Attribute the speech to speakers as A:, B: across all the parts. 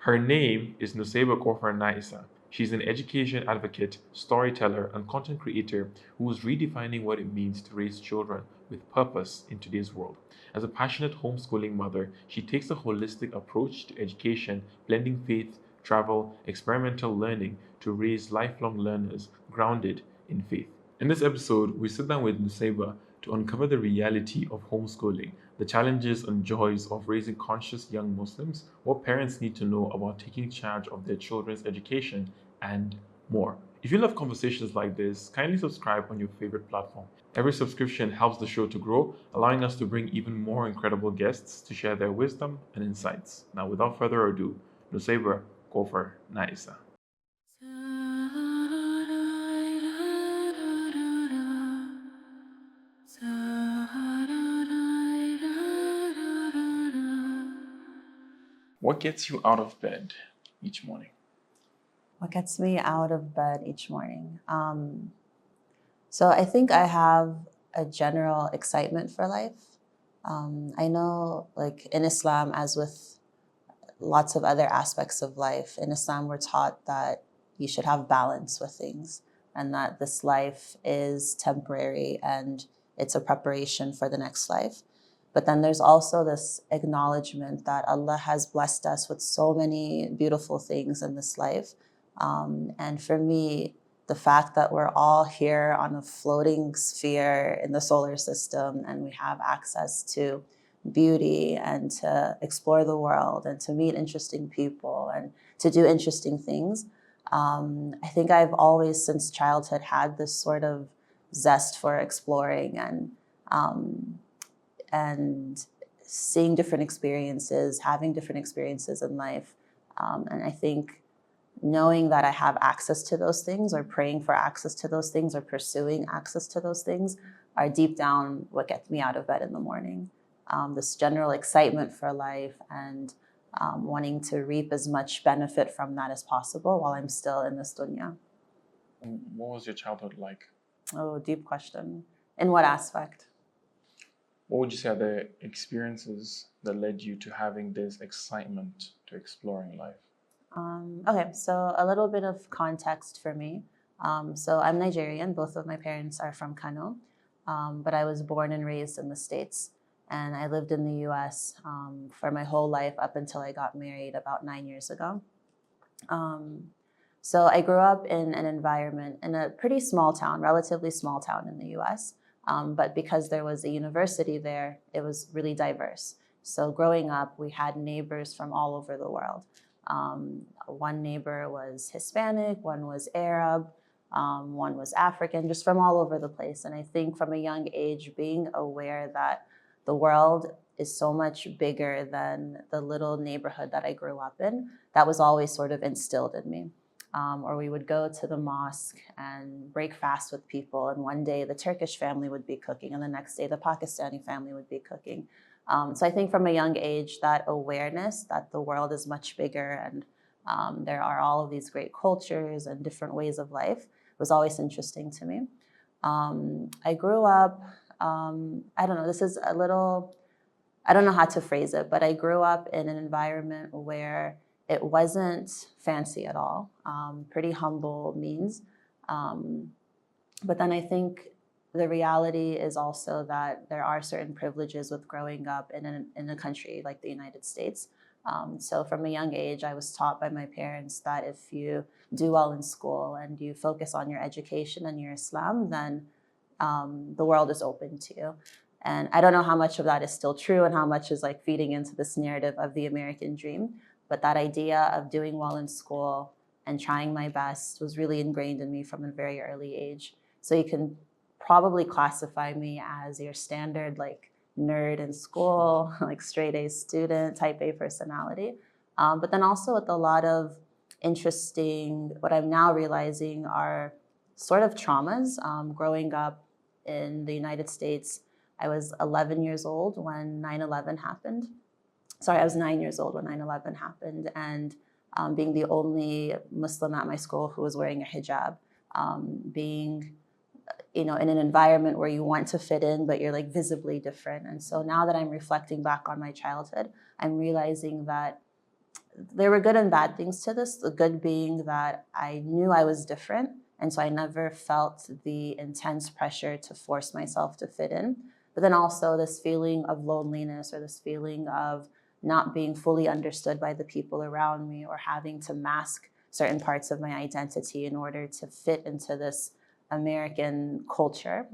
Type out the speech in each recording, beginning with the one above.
A: Her name is Nusaibah KofarNaisa. She's an education advocate, storyteller, and content creator who is redefining what it means to raise children with purpose in today's world. As a passionate homeschooling mother, she takes a holistic approach to education, blending faith, travel, experimental learning to raise lifelong learners grounded in faith. In this episode, we sit down with Nusaiba to uncover the reality of homeschooling, the challenges and joys of raising conscious young Muslims, what parents need to know about taking charge of their children's education, and more. If you love conversations like this, kindly subscribe on your favorite platform. Every subscription helps the show to grow, allowing us to bring even more incredible guests to share their wisdom and insights. Now, without further ado, Nusaibah KofarNaisa. What gets you out of bed each morning?
B: What gets me out of bed each morning? So I think I have a general excitement for life. I know, like in Islam, as with lots of other aspects of life, in Islam, we're taught that you should have balance with things and that this life is temporary and it's a preparation for the next life. But then there's also this acknowledgement that Allah has blessed us with so many beautiful things in this life. And for me, the fact that we're all here on a floating sphere in the solar system and we have access to beauty and to explore the world and to meet interesting people and to do interesting things. I think I've always, since childhood, had this sort of zest for exploring and seeing different experiences, having different experiences in life. And I think knowing that I have access to those things or praying for access to those things or pursuing access to those things are deep down what gets me out of bed in the morning. This general excitement for life and wanting to reap as much benefit from that as possible while I'm still in this dunya.
A: What was your childhood like?
B: Oh, deep question. In what aspect?
A: What would you say are the experiences that led you to having this excitement to exploring life?
B: Okay, so a little bit of context for me. So I'm Nigerian. Both of my parents are from Kano, but I was born and raised in the States. And I lived in the US for my whole life up until I got married about 9 years ago. So I grew up in an environment in a pretty small town, relatively small town in the US. But because there was a university there, it was really diverse. So growing up, we had neighbors from all over the world. One neighbor was Hispanic, one was Arab, one was African, just from all over the place. And I think from a young age, being aware that the world is so much bigger than the little neighborhood that I grew up in, that was always sort of instilled in me. Or we would go to the mosque and break fast with people. And one day the Turkish family would be cooking, and the next day the Pakistani family would be cooking. So I think from a young age, that awareness that the world is much bigger and there are all of these great cultures and different ways of life was always interesting to me. I grew up, I don't know, this is a little, I don't know how to phrase it, but I grew up in an environment where it wasn't fancy at all, pretty humble means. But then I think the reality is also that there are certain privileges with growing up in a country like the United States. So from a young age, I was taught by my parents that if you do well in school and you focus on your education and your Islam, then the world is open to you. And I don't know how much of that is still true and how much is like feeding into this narrative of the American dream. But that idea of doing well in school and trying my best was really ingrained in me from a very early age. So you can probably classify me as your standard like nerd in school, like straight A student, type A personality. But then also with a lot of interesting, what I'm now realizing are sort of traumas. Growing up in the United States, I was 11 years old when 9/11 happened. Sorry, I was 9 years old when 9/11 happened, and being the only Muslim at my school who was wearing a hijab, being in an environment where you want to fit in, but you're like visibly different. And so now that I'm reflecting back on my childhood, I'm realizing that there were good and bad things to this. The good being that I knew I was different, and so I never felt the intense pressure to force myself to fit in. But then also this feeling of loneliness, or this feeling of not being fully understood by the people around me, or having to mask certain parts of my identity in order to fit into this American culture.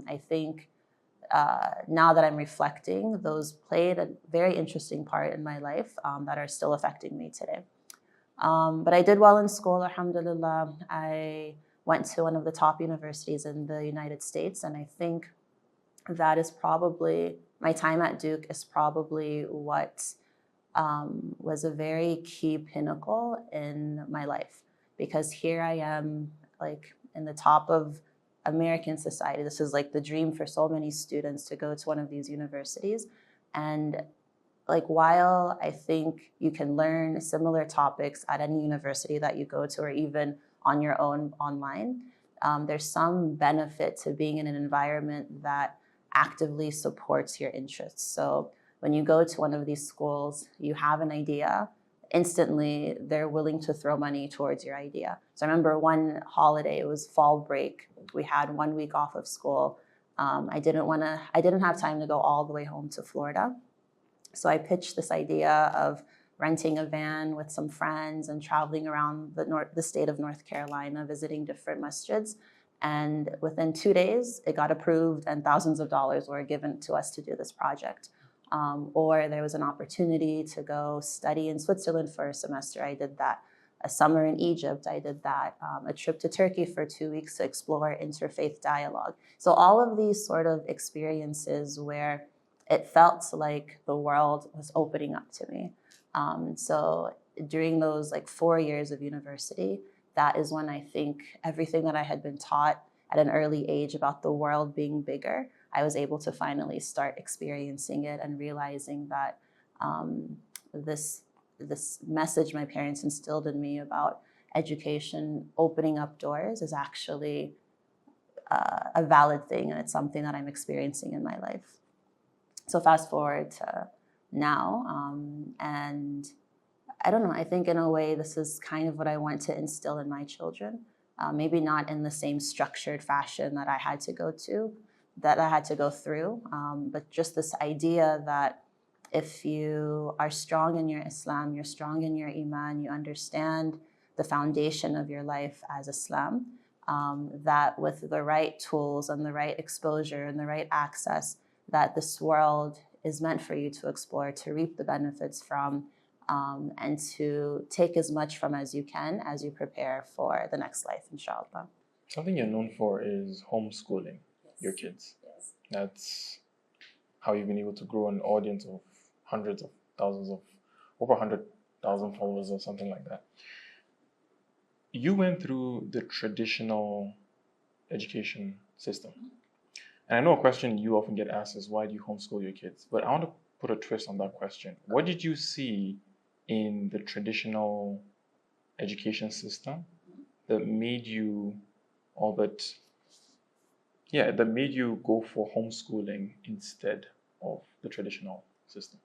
B: I think now that I'm reflecting, those played a very interesting part in my life that are still affecting me today. But I did well in school, alhamdulillah. I went to one of the top universities in the United States, and I think that is probably, my time at Duke is probably what was a very key pinnacle in my life, because here I am, like, in the top of American society. This is like the dream for so many students, to go to one of these universities. And like, while I think you can learn similar topics at any university that you go to, or even on your own online, there's some benefit to being in an environment that actively supports your interests. So when you go to one of these schools, you have an idea, instantly they're willing to throw money towards your idea. So I remember one holiday, it was fall break. We had 1 week off of school. I didn't have time to go all the way home to Florida. So I pitched this idea of renting a van with some friends and traveling around the state of North Carolina, visiting different masjids. And within 2 days, it got approved, and thousands of dollars were given to us to do this project. Or there was an opportunity to go study in Switzerland for a semester. I did that. A summer in Egypt, I did that. A trip to Turkey for 2 weeks to explore interfaith dialogue. So all of these sort of experiences where it felt like the world was opening up to me. So during those like 4 years of university, that is when I think everything that I had been taught at an early age about the world being bigger, I was able to finally start experiencing it and realizing that this message my parents instilled in me about education opening up doors is actually a valid thing, and it's something that I'm experiencing in my life. So fast forward to now, and I don't know, I think in a way this is kind of what I want to instill in my children. Maybe not in the same structured fashion that I had to go through, but just this idea that if you are strong in your Islam, you're strong in your Iman, you understand the foundation of your life as Islam, that with the right tools and the right exposure and the right access, that this world is meant for you to explore, to reap the benefits from, and to take as much from as you can as you prepare for the next life, inshallah.
A: Something you're known for is homeschooling your kids.
B: Yes.
A: That's how you've been able to grow an audience of hundreds of thousands of, over 100,000 followers or something like that. You went through the traditional education system. And I know a question you often get asked is, why do you homeschool your kids? But I want to put a twist on that question. What did you see in the traditional education system that made you that made you go for homeschooling instead of the traditional system?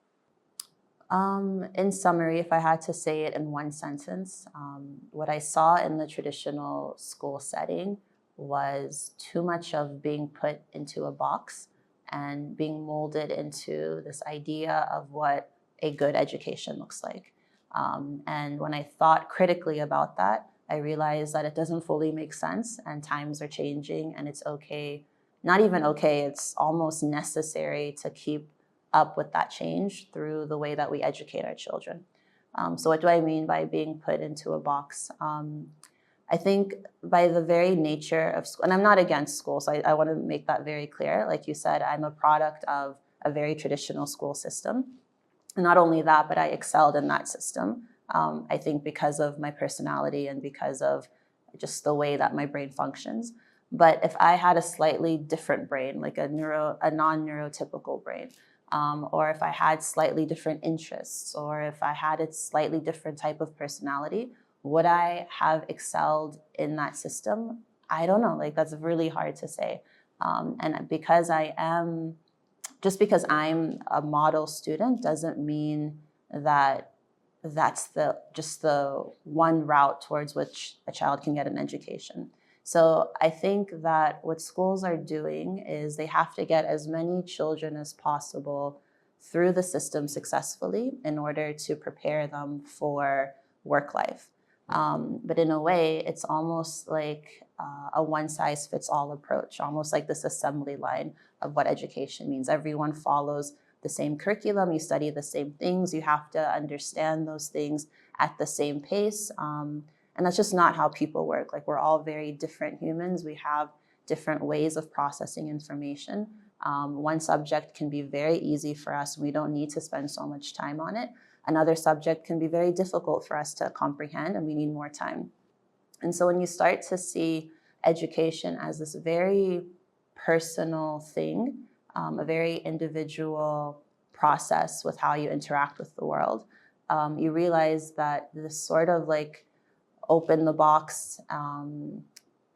B: In summary, if I had to say it in one sentence, what I saw in the traditional school setting was too much of being put into a box and being molded into this idea of what a good education looks like. And when I thought critically about that, I realized that it doesn't fully make sense, and times are changing, and it's okay, not even okay, it's almost necessary to keep up with that change through the way that we educate our children. So what do I mean by being put into a box? I think by the very nature of school, and I'm not against school, so I want to make that very clear. Like you said, I'm a product of a very traditional school system. And not only that, but I excelled in that system. I think because of my personality and because of just the way that my brain functions. But if I had a slightly different brain, like a non-neurotypical brain, or if I had slightly different interests, or if I had a slightly different type of personality, would I have excelled in that system? I don't know, like that's really hard to say. And because just because I'm a model student doesn't mean that that's just the one route towards which a child can get an education. So I think that what schools are doing is they have to get as many children as possible through the system successfully in order to prepare them for work life. But in a way, it's almost like a one-size-fits-all approach, almost like this assembly line of what education means. Everyone follows the same curriculum, you study the same things, you have to understand those things at the same pace. And that's just not how people work. Like, we're all very different humans. We have different ways of processing information. One subject can be very easy for us. We don't need to spend so much time on it. Another subject can be very difficult for us to comprehend, and we need more time. And so when you start to see education as this very personal thing, a very individual process with how you interact with the world, you realize that this sort of like open the box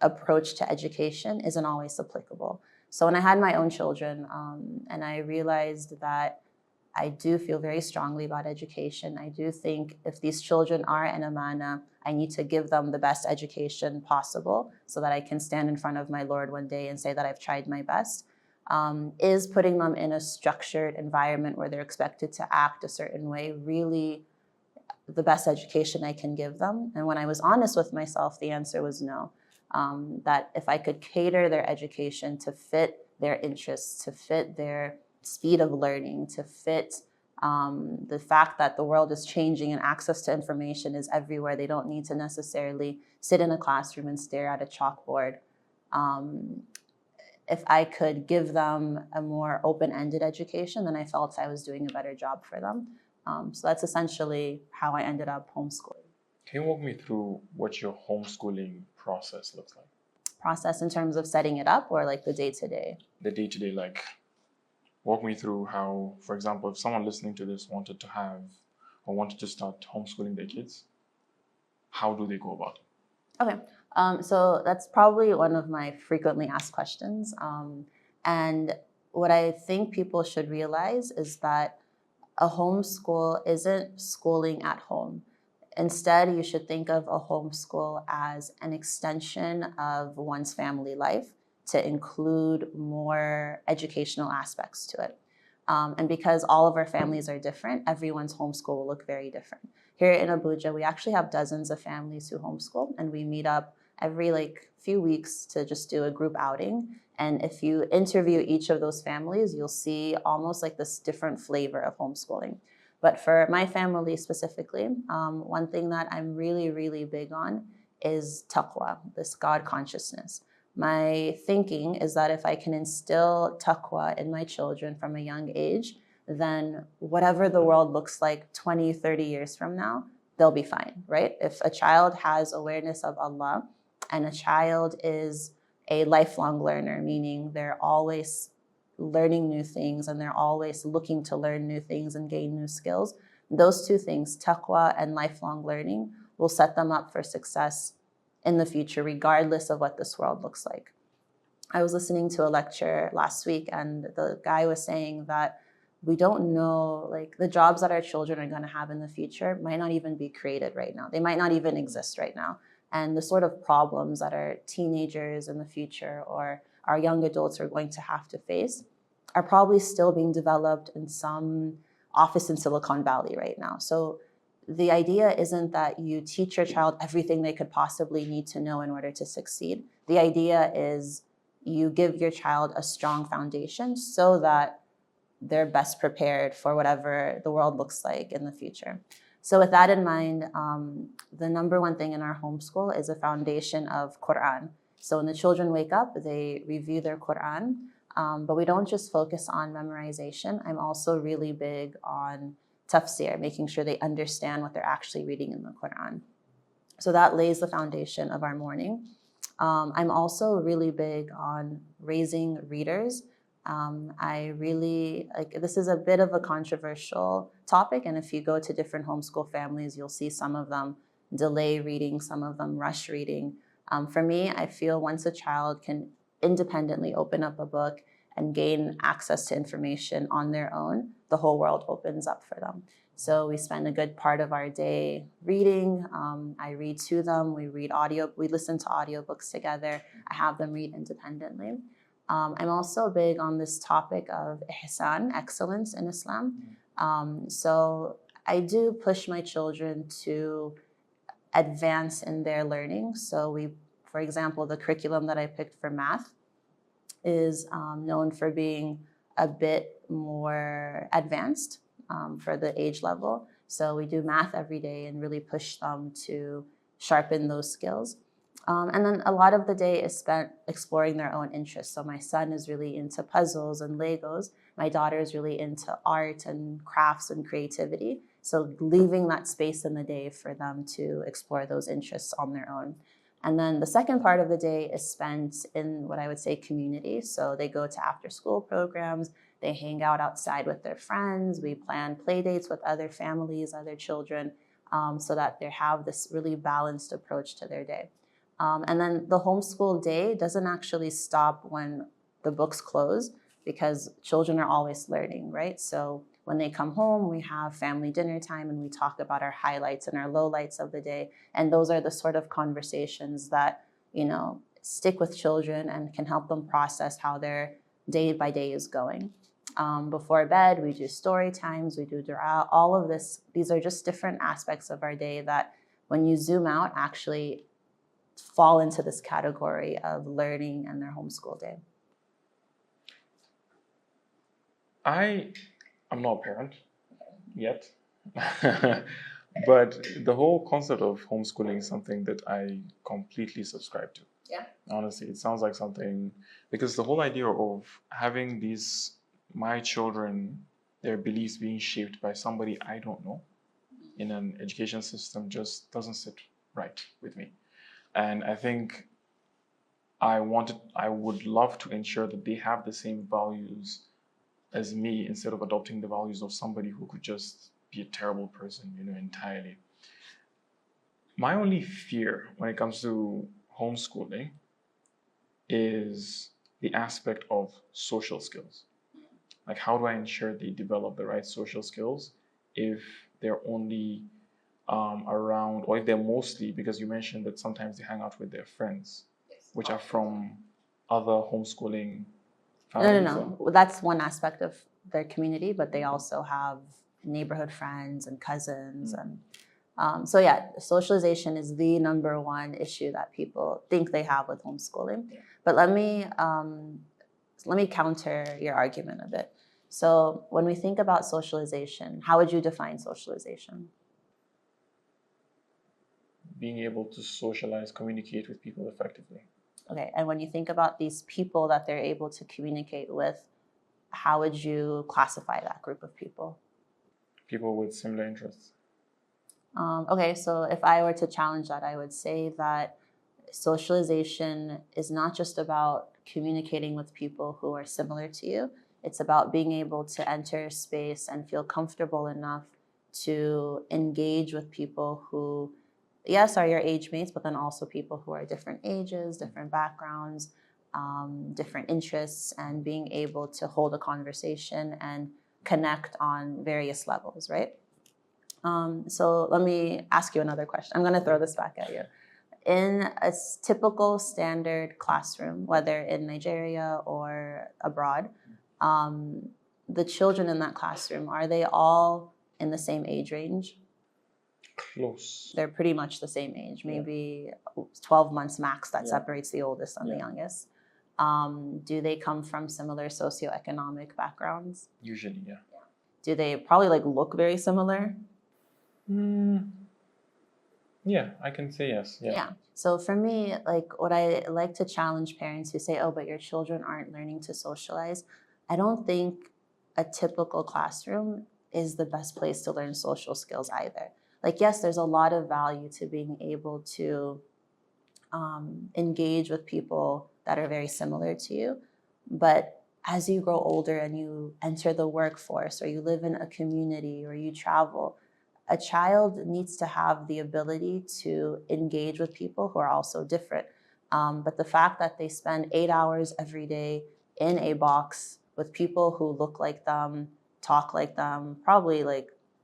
B: approach to education isn't always applicable. So when I had my own children, and I realized that I do feel very strongly about education. I do think if these children are an amana, I need to give them the best education possible so that I can stand in front of my Lord one day and say that I've tried my best. Is putting them in a structured environment where they're expected to act a certain way really the best education I can give them? And when I was honest with myself, the answer was no. That if I could cater their education to fit their interests, to fit their speed of learning, to fit the fact that the world is changing and access to information is everywhere. They don't need to necessarily sit in a classroom and stare at a chalkboard. If I could give them a more open-ended education, then I felt I was doing a better job for them. So that's essentially how I ended up homeschooling.
A: Can you walk me through what your homeschooling process looks like?
B: Process in terms of setting it up, or like the day-to-day?
A: The day-to-day, like, walk me through how, for example, if someone listening to this wanted to have or wanted to start homeschooling their kids, how do they go about it?
B: Okay, so that's probably one of my frequently asked questions. And what I think people should realize is that a homeschool isn't schooling at home. Instead, you should think of a homeschool as an extension of one's family life to include more educational aspects to it. And because all of our families are different, everyone's homeschool will look very different. Here in Abuja, we actually have dozens of families who homeschool, and we meet up every few weeks to just do a group outing. And if you interview each of those families, you'll see almost like this different flavor of homeschooling. But for my family specifically, one thing that I'm really, really big on is Taqwa, this God consciousness. My thinking is that if I can instill Taqwa in my children from a young age, then whatever the world looks like 20, 30 years from now, they'll be fine, right? If a child has awareness of Allah and a child is a lifelong learner, meaning they're always learning new things and they're always looking to learn new things and gain new skills, those two things, taqwa and lifelong learning, will set them up for success in the future, regardless of what this world looks like. I was listening to a lecture last week, and the guy was saying that we don't know, the jobs that our children are going to have in the future might not even be created right now. They might not even exist right now. And the sort of problems that our teenagers in the future or our young adults are going to have to face are probably still being developed in some office in Silicon Valley right now. So the idea isn't that you teach your child everything they could possibly need to know in order to succeed. The idea is you give your child a strong foundation so that they're best prepared for whatever the world looks like in the future. So with that in mind, the number one thing in our homeschool is a foundation of Quran. So when the children wake up, they review their Quran, but we don't just focus on memorization. I'm also really big on tafsir, making sure they understand what they're actually reading in the Quran. So that lays the foundation of our morning. I'm also really big on raising readers. I really, this is a bit of a controversial topic, and if you go to different homeschool families, you'll see some of them delay reading, some of them rush reading. For me, I feel once a child can independently open up a book and gain access to information on their own, the whole world opens up for them. So we spend a good part of our day reading. I read to them. We listen to audiobooks together. I have them read independently. I'm also big on this topic of ihsan, excellence in Islam. So I do push my children to advance in their learning. So for example, the curriculum that I picked for math is known for being a bit more advanced for the age level. So we do math every day and really push them to sharpen those skills. And then a lot of the day is spent exploring their own interests. So my son is really into puzzles and Legos. My daughter is really into art and crafts and creativity. So leaving that space in the day for them to explore those interests on their own. And then the second part of the day is spent in what I would say community. So they go to after school programs, they hang out outside with their friends, we plan play dates with other families, other children, so that they have this really balanced approach to their day. And then the homeschool day doesn't actually stop when the books close, because children are always learning, right? So when they come home, we have family dinner time and we talk about our highlights and our lowlights of the day. And those are the sort of conversations that, stick with children and can help them process how their day by day is going. Before bed, we do story times, we do dua, all of this. These are just different aspects of our day that when you zoom out, actually fall into this category of learning and their homeschool day.
A: I'm not a parent yet, but the whole concept of homeschooling is something that I completely subscribe to.
B: Yeah.
A: Honestly, it sounds like something, because the whole idea of having my children, their beliefs being shaped by somebody I don't know in an education system just doesn't sit right with me. And I think I would love to ensure that they have the same values as me, instead of adopting the values of somebody who could just be a terrible person, entirely. My only fear when it comes to homeschooling is the aspect of social skills. Like, how do I ensure they develop the right social skills if they're only around, or if they're mostly, because you mentioned that sometimes they hang out with their friends, which are from other homeschooling families?
B: No. That's one aspect of their community, but they also have neighborhood friends and cousins. And so yeah, socialization is the number one issue that people think they have with homeschooling. But let me counter your argument a bit. So when we think about socialization, how would you define socialization?
A: Being able to socialize, communicate with people effectively.
B: Okay, and when you think about these people that they're able to communicate with, how would you classify that group of people?
A: People with similar interests.
B: Okay, so if I were to challenge that, I would say that socialization is not just about communicating with people who are similar to you. It's about being able to enter space and feel comfortable enough to engage with people who, yes, are your age mates, but then also people who are different ages, different backgrounds, different interests, and being able to hold a conversation and connect on various levels, right? So let me ask you another question. I'm going to throw this back at you. In a typical standard classroom, whether in Nigeria or abroad, the children in that classroom, are they all in the same age range?
A: Close.
B: They're pretty much the same age, maybe 12 months max that separates the oldest and the youngest. Do they come from similar socioeconomic backgrounds?
A: Usually, yeah.
B: Do they probably look very similar?
A: Yeah, I can say yes. Yeah.
B: So for me, what I like to challenge parents who say, oh, but your children aren't learning to socialize. I don't think a typical classroom is the best place to learn social skills either. Yes, there's a lot of value to being able to engage with people that are very similar to you. But as you grow older and you enter the workforce, or you live in a community, or you travel, a child needs to have the ability to engage with people who are also different. But the fact that they spend 8 hours every day in a box with people who look like them, talk like them, probably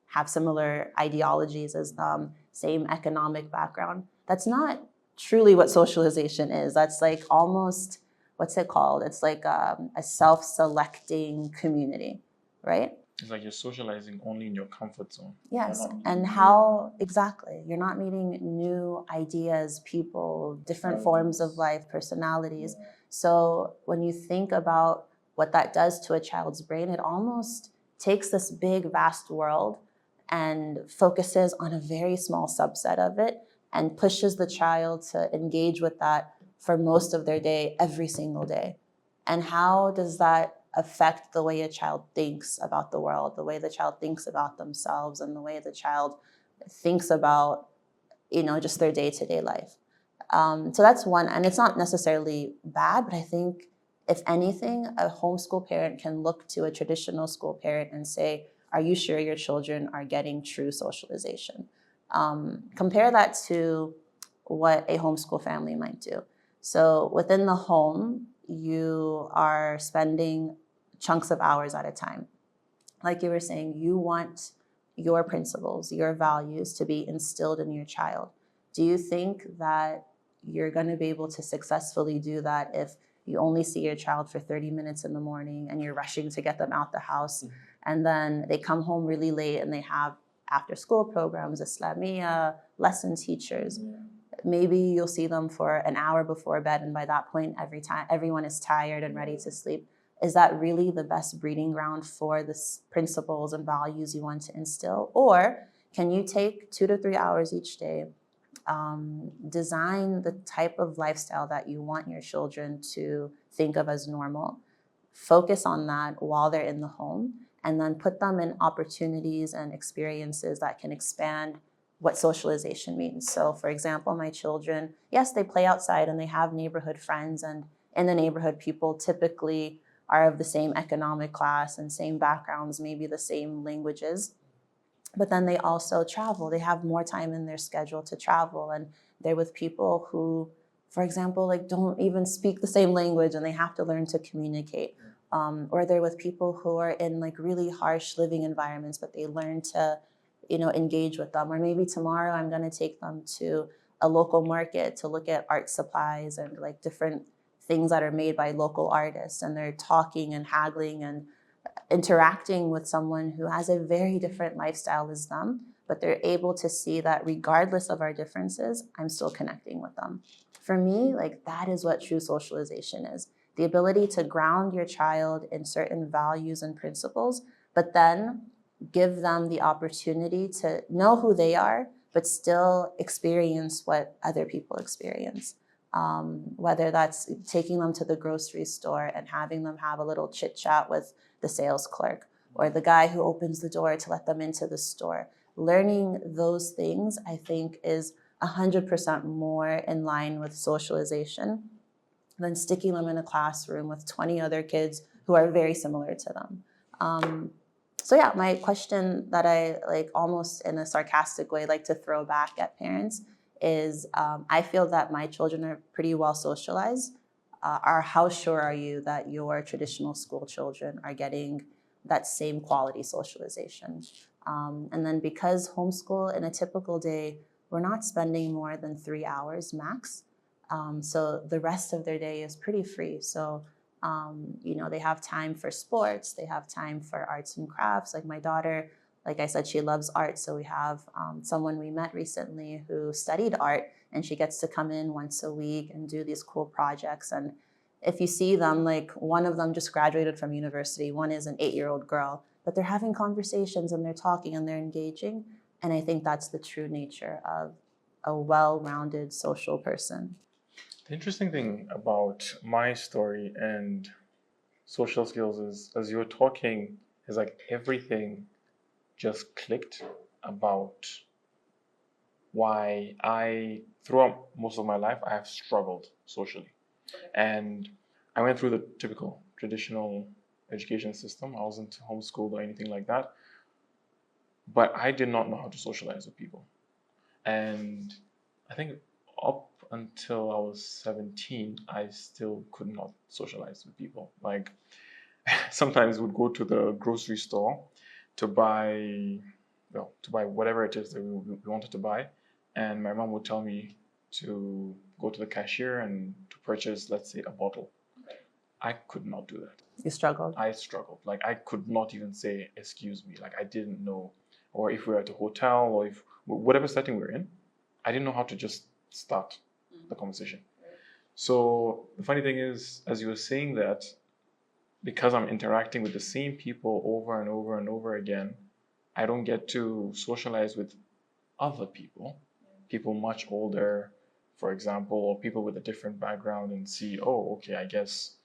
B: have similar ideologies as them, same economic background. That's not truly what socialization is. That's like almost, what's it called? It's like a self-selecting community, right?
A: It's like you're socializing only in your comfort zone.
B: Yes, and how exactly? You're not meeting new ideas, people, different forms of life, personalities. So when you think about what that does to a child's brain, it almost takes this big, vast world and focuses on a very small subset of it and pushes the child to engage with that for most of their day, every single day. And how does that affect the way a child thinks about the world, the way the child thinks about themselves, and the way the child thinks about, just their day-to-day life? So that's one, and it's not necessarily bad, but I think if anything, a homeschool parent can look to a traditional school parent and say, are you sure your children are getting true socialization? Compare that to what a homeschool family might do. So within the home, you are spending chunks of hours at a time. Like you were saying, you want your principles, your values to be instilled in your child. Do you think that you're going to be able to successfully do that if you only see your child for 30 minutes in the morning and you're rushing to get them out the house, and then they come home really late and they have after school programs, Islamia, lesson teachers? Maybe you'll see them for an hour before bed, and by that point, everyone is tired and ready to sleep. Is that really the best breeding ground for the principles and values you want to instill? Or can you take 2 to 3 hours each day, design the type of lifestyle that you want your children to think of as normal, focus on that while they're in the home, and then put them in opportunities and experiences that can expand what socialization means. So for example, my children, yes, they play outside and they have neighborhood friends, and in the neighborhood, people typically are of the same economic class and same backgrounds, maybe the same languages. But then they also travel. They have more time in their schedule to travel, and they're with people who, for example, like don't even speak the same language and they have to learn to communicate. Or they're with people who are in like really harsh living environments, but they learn to, engage with them. Or maybe tomorrow I'm going to take them to a local market to look at art supplies and like different things that are made by local artists, and they're talking and haggling and interacting with someone who has a very different lifestyle as them, but they're able to see that regardless of our differences, I'm still connecting with them. For me, like that is what true socialization is. The ability to ground your child in certain values and principles, but then give them the opportunity to know who they are, but still experience what other people experience. Whether that's taking them to the grocery store and having them have a little chit chat with the sales clerk, or the guy who opens the door to let them into the store. Learning those things, I think, is 100% more in line with socialization than sticking them in a classroom with 20 other kids who are very similar to them. So yeah, my question that I like almost in a sarcastic way like to throw back at parents is I feel that my children are pretty well socialized. How sure are you that your traditional school children are getting that same quality socialization? And then because homeschool in a typical day, we're not spending more than 3 hours max. So the rest of their day is pretty free. So, they have time for sports, they have time for arts and crafts. Like my daughter, like I said, she loves art. So we have someone we met recently who studied art, and she gets to come in once a week and do these cool projects. And if you see them, like one of them just graduated from university, one is an 8-year-old girl, but they're having conversations and they're talking and they're engaging. And I think that's the true nature of a well-rounded social person.
A: The interesting thing about my story and social skills is, as you were talking, is like everything just clicked about why throughout most of my life, I have struggled socially. And I went through the typical traditional education system. I wasn't homeschooled or anything like that. But I did not know how to socialize with people. And I think up until I was 17, I still could not socialize with people. Like sometimes we'd go to the grocery store to buy
C: well, to buy whatever it is that we wanted to buy, and my mom would tell me to go to the cashier and to purchase, let's say, a bottle. I could not do that.
B: You struggled.
C: I struggled. Like I could not even say excuse me. Like I didn't know, or if we were at a hotel or if whatever setting we're in, I didn't know how to just start the conversation. So the funny thing is, as you were saying that, because I'm interacting with the same people over and over and over again, I don't get to socialize with other people much older, for example, or people with a different background, and see, oh, okay, I guess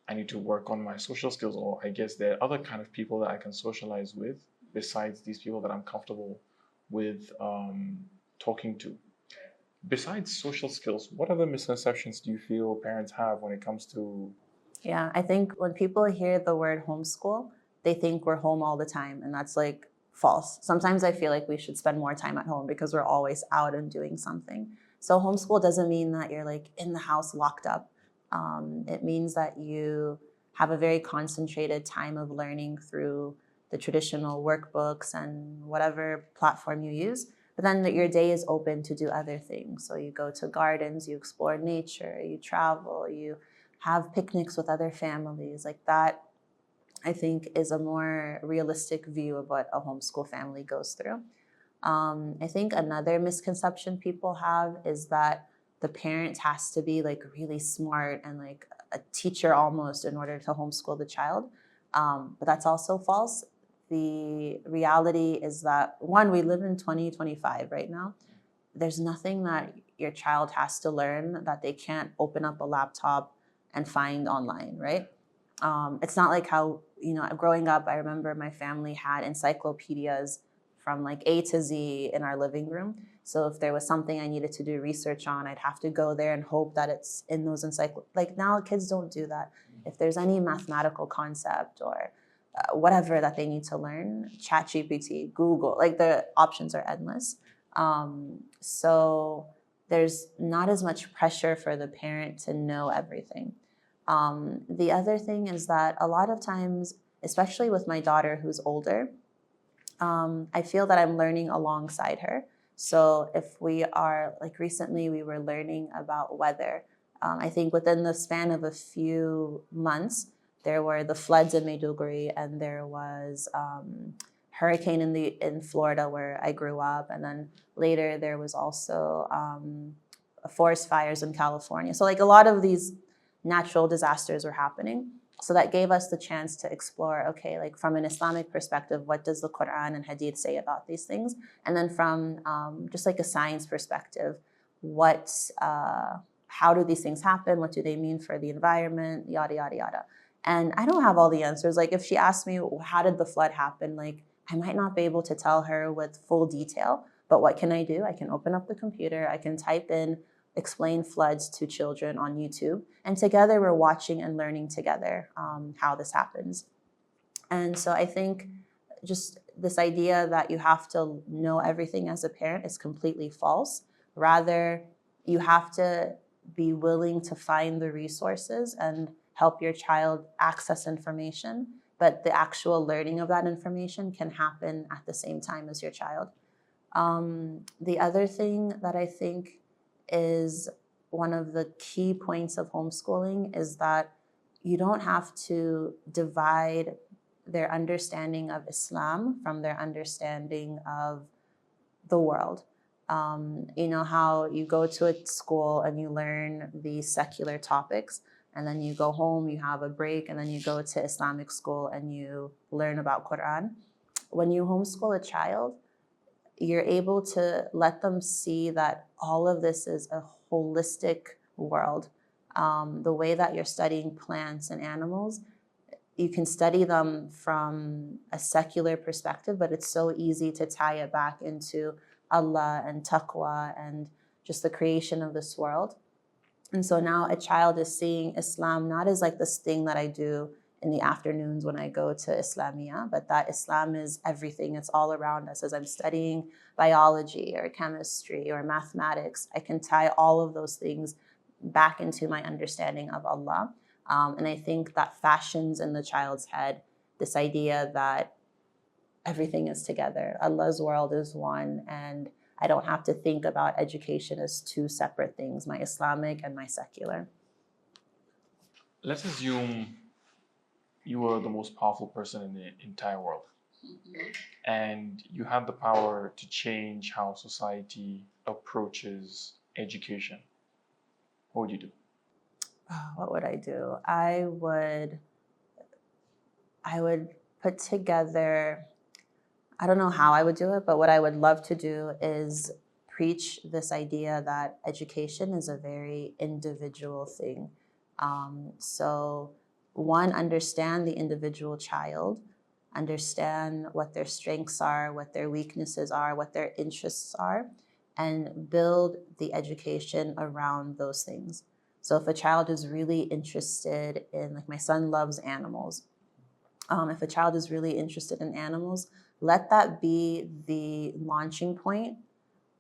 C: I need to work on my social skills, or I guess there are other kind of people that I can socialize with besides these people that I'm comfortable with talking to. Besides social skills, what other misconceptions do you feel parents have when it comes to?
B: Yeah, I think when people hear the word homeschool, they think we're home all the time, and that's like false. Sometimes I feel like we should spend more time at home because we're always out and doing something. So homeschool doesn't mean that you're like in the house locked up. It means that you have a very concentrated time of learning through the traditional workbooks and whatever platform you use. But then your day is open to do other things. So you go to gardens, you explore nature, you travel, you have picnics with other families. Like that, I think, is a more realistic view of what a homeschool family goes through. I think another misconception people have is that the parent has to be like really smart and like a teacher almost in order to homeschool the child. But that's also false. The reality is that, one, we live in 2025 right now. There's nothing that your child has to learn that they can't open up a laptop and find online, right? It's not like how, growing up, I remember my family had encyclopedias from like A to Z in our living room. So if there was something I needed to do research on, I'd have to go there and hope that it's in those Like now, kids don't do that. If there's any mathematical concept or whatever that they need to learn, ChatGPT, Google, like the options are endless. So there's not as much pressure for the parent to know everything. The other thing is that a lot of times, especially with my daughter who's older, I feel that I'm learning alongside her. So if we are, like recently, we were learning about weather. I think within the span of a few months, there were the floods in Maiduguri, and there was hurricane in Florida where I grew up, and then later there was also forest fires in California. So like a lot of these natural disasters were happening. So that gave us the chance to explore, okay, like from an Islamic perspective, what does the Quran and Hadith say about these things? And then from just like a science perspective, how do these things happen? What do they mean for the environment? Yada, yada, yada. And I don't have all the answers. Like if she asked me, how did the flood happen? Like I might not be able to tell her with full detail, but what can I do? I can open up the computer, I can type in explain floods to children on YouTube. And together we're watching and learning together how this happens. And so I think just this idea that you have to know everything as a parent is completely false. Rather, you have to be willing to find the resources and help your child access information. But the actual learning of that information can happen at the same time as your child. The other thing that I think is one of the key points of homeschooling is that you don't have to divide their understanding of Islam from their understanding of the world. You know how you go to a school and you learn these secular topics, and then you go home, you have a break, and then you go to Islamic school and you learn about Quran. When you homeschool a child, you're able to let them see that all of this is a holistic world. The way that you're studying plants and animals, you can study them from a secular perspective, but it's so easy to tie it back into Allah and Taqwa and just the creation of this world. And so now a child is seeing Islam not as like this thing that I do in the afternoons when I go to Islamia, but that Islam is everything. It's all around us. As I'm studying biology or chemistry or mathematics, I can tie all of those things back into my understanding of Allah. And I think that fashions in the child's head this idea that everything is together. Allah's world is one, and I don't have to think about education as two separate things, my Islamic and my secular.
C: Let's assume you were the most powerful person in the entire world, and you had the power to change how society approaches education. What would you do?
B: What would I do? I would put together, I don't know how I would do it, but what I would love to do is preach this idea that education is a very individual thing. So one, understand the individual child, understand what their strengths are, what their weaknesses are, what their interests are, and build the education around those things. So if a child is really interested in, like my son loves animals. If a child is really interested in animals, let that be the launching point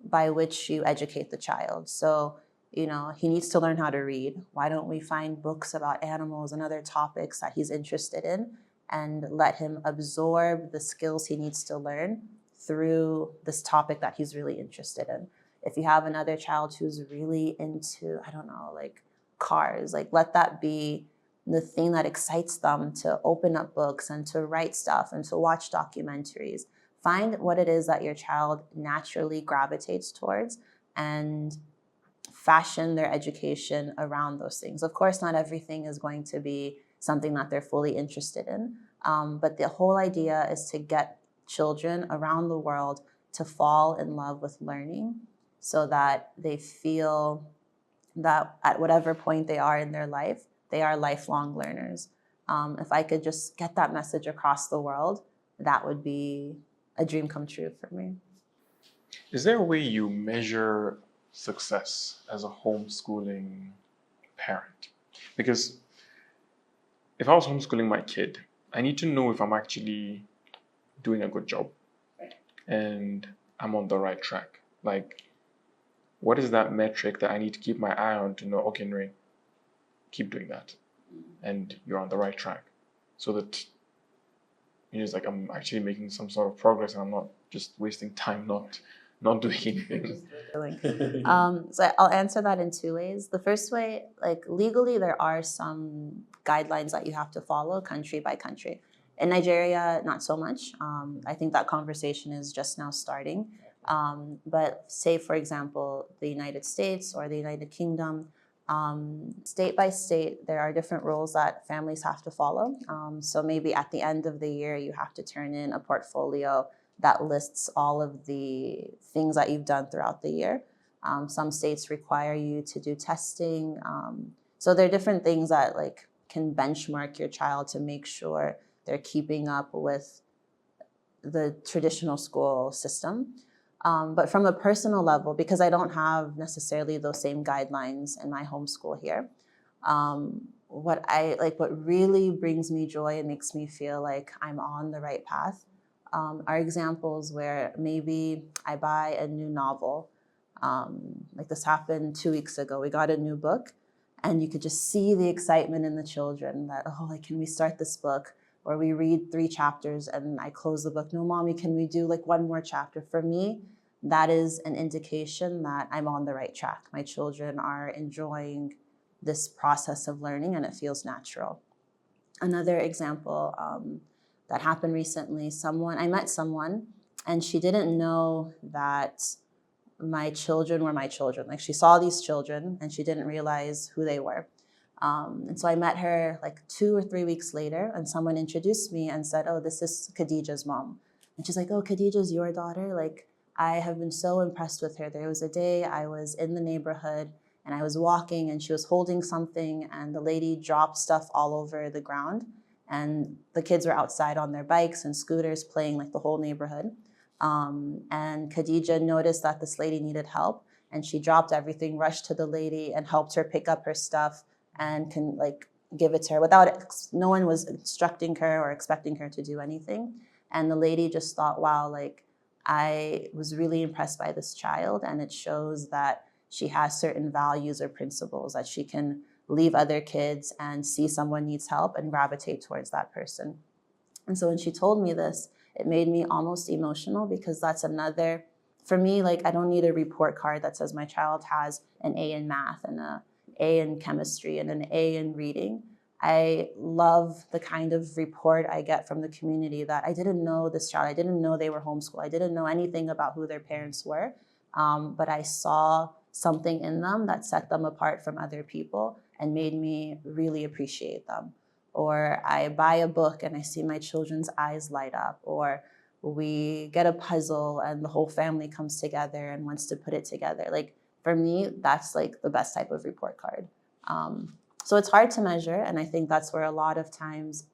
B: by which you educate the child. So, he needs to learn how to read. Why don't we find books about animals and other topics that he's interested in and let him absorb the skills he needs to learn through this topic that he's really interested in? If you have another child who's really into, I don't know, like cars, like let that be the thing that excites them to open up books and to write stuff and to watch documentaries. Find what it is that your child naturally gravitates towards and fashion their education around those things. Of course, not everything is going to be something that they're fully interested in, but the whole idea is to get children around the world to fall in love with learning so that they feel that at whatever point they are in their life, they are lifelong learners. If I could just get that message across the world, that would be a dream come true for me.
C: Is there a way you measure success as a homeschooling parent? Because if I was homeschooling my kid, I need to know if I'm actually doing a good job and I'm on the right track. Like, what is that metric that I need to keep my eye on to know, okay, Nurain, keep doing that and you're on the right track, so that it's like I'm actually making some sort of progress and I'm not just wasting time not doing anything.
B: So I'll answer that in two ways. The first way, like legally, there are some guidelines that you have to follow country by country. In Nigeria, not so much. I think that conversation is just now starting. But say, for example, the United States or the United Kingdom, state by state, there are different rules that families have to follow. So maybe at the end of the year, you have to turn in a portfolio that lists all of the things that you've done throughout the year. Some states require you to do testing. So there are different things that like can benchmark your child to make sure they're keeping up with the traditional school system. But from a personal level, because I don't have necessarily those same guidelines in my homeschool here, what really brings me joy and makes me feel like I'm on the right path are examples where maybe I buy a new novel. Like this happened 2 weeks ago. We got a new book and you could just see the excitement in the children that, oh, like, can we start this book? Or we read 3 chapters and I close the book. No, mommy, can we do like one more chapter? For me, that is an indication that I'm on the right track. My children are enjoying this process of learning and it feels natural. Another example that happened recently, I met someone and she didn't know that my children were my children. Like she saw these children and she didn't realize who they were. And so I met her like 2 or 3 weeks later and someone introduced me and said, oh, this is Khadija's mom. And she's like, oh, Khadija's your daughter? Like, I have been so impressed with her. There was a day I was in the neighborhood and I was walking and she was holding something and the lady dropped stuff all over the ground. And the kids were outside on their bikes and scooters playing like the whole neighborhood. And Khadija noticed that this lady needed help and she dropped everything, rushed to the lady and helped her pick up her stuff and can like give it to her no one was instructing her or expecting her to do anything. And the lady just thought, wow, like I was really impressed by this child and it shows that she has certain values or principles that she can leave other kids and see someone needs help and gravitate towards that person. And so when she told me this, it made me almost emotional, because that's another, for me, like, I don't need a report card that says my child has an A in math and an A in chemistry and an A in reading. I love the kind of report I get from the community that I didn't know this child, I didn't know they were homeschooled, I didn't know anything about who their parents were, but I saw something in them that set them apart from other people and made me really appreciate them. Or I buy a book and I see my children's eyes light up, or we get a puzzle and the whole family comes together and wants to put it together. Like, for me, that's like the best type of report card. So it's hard to measure, and I think that's where a lot of times,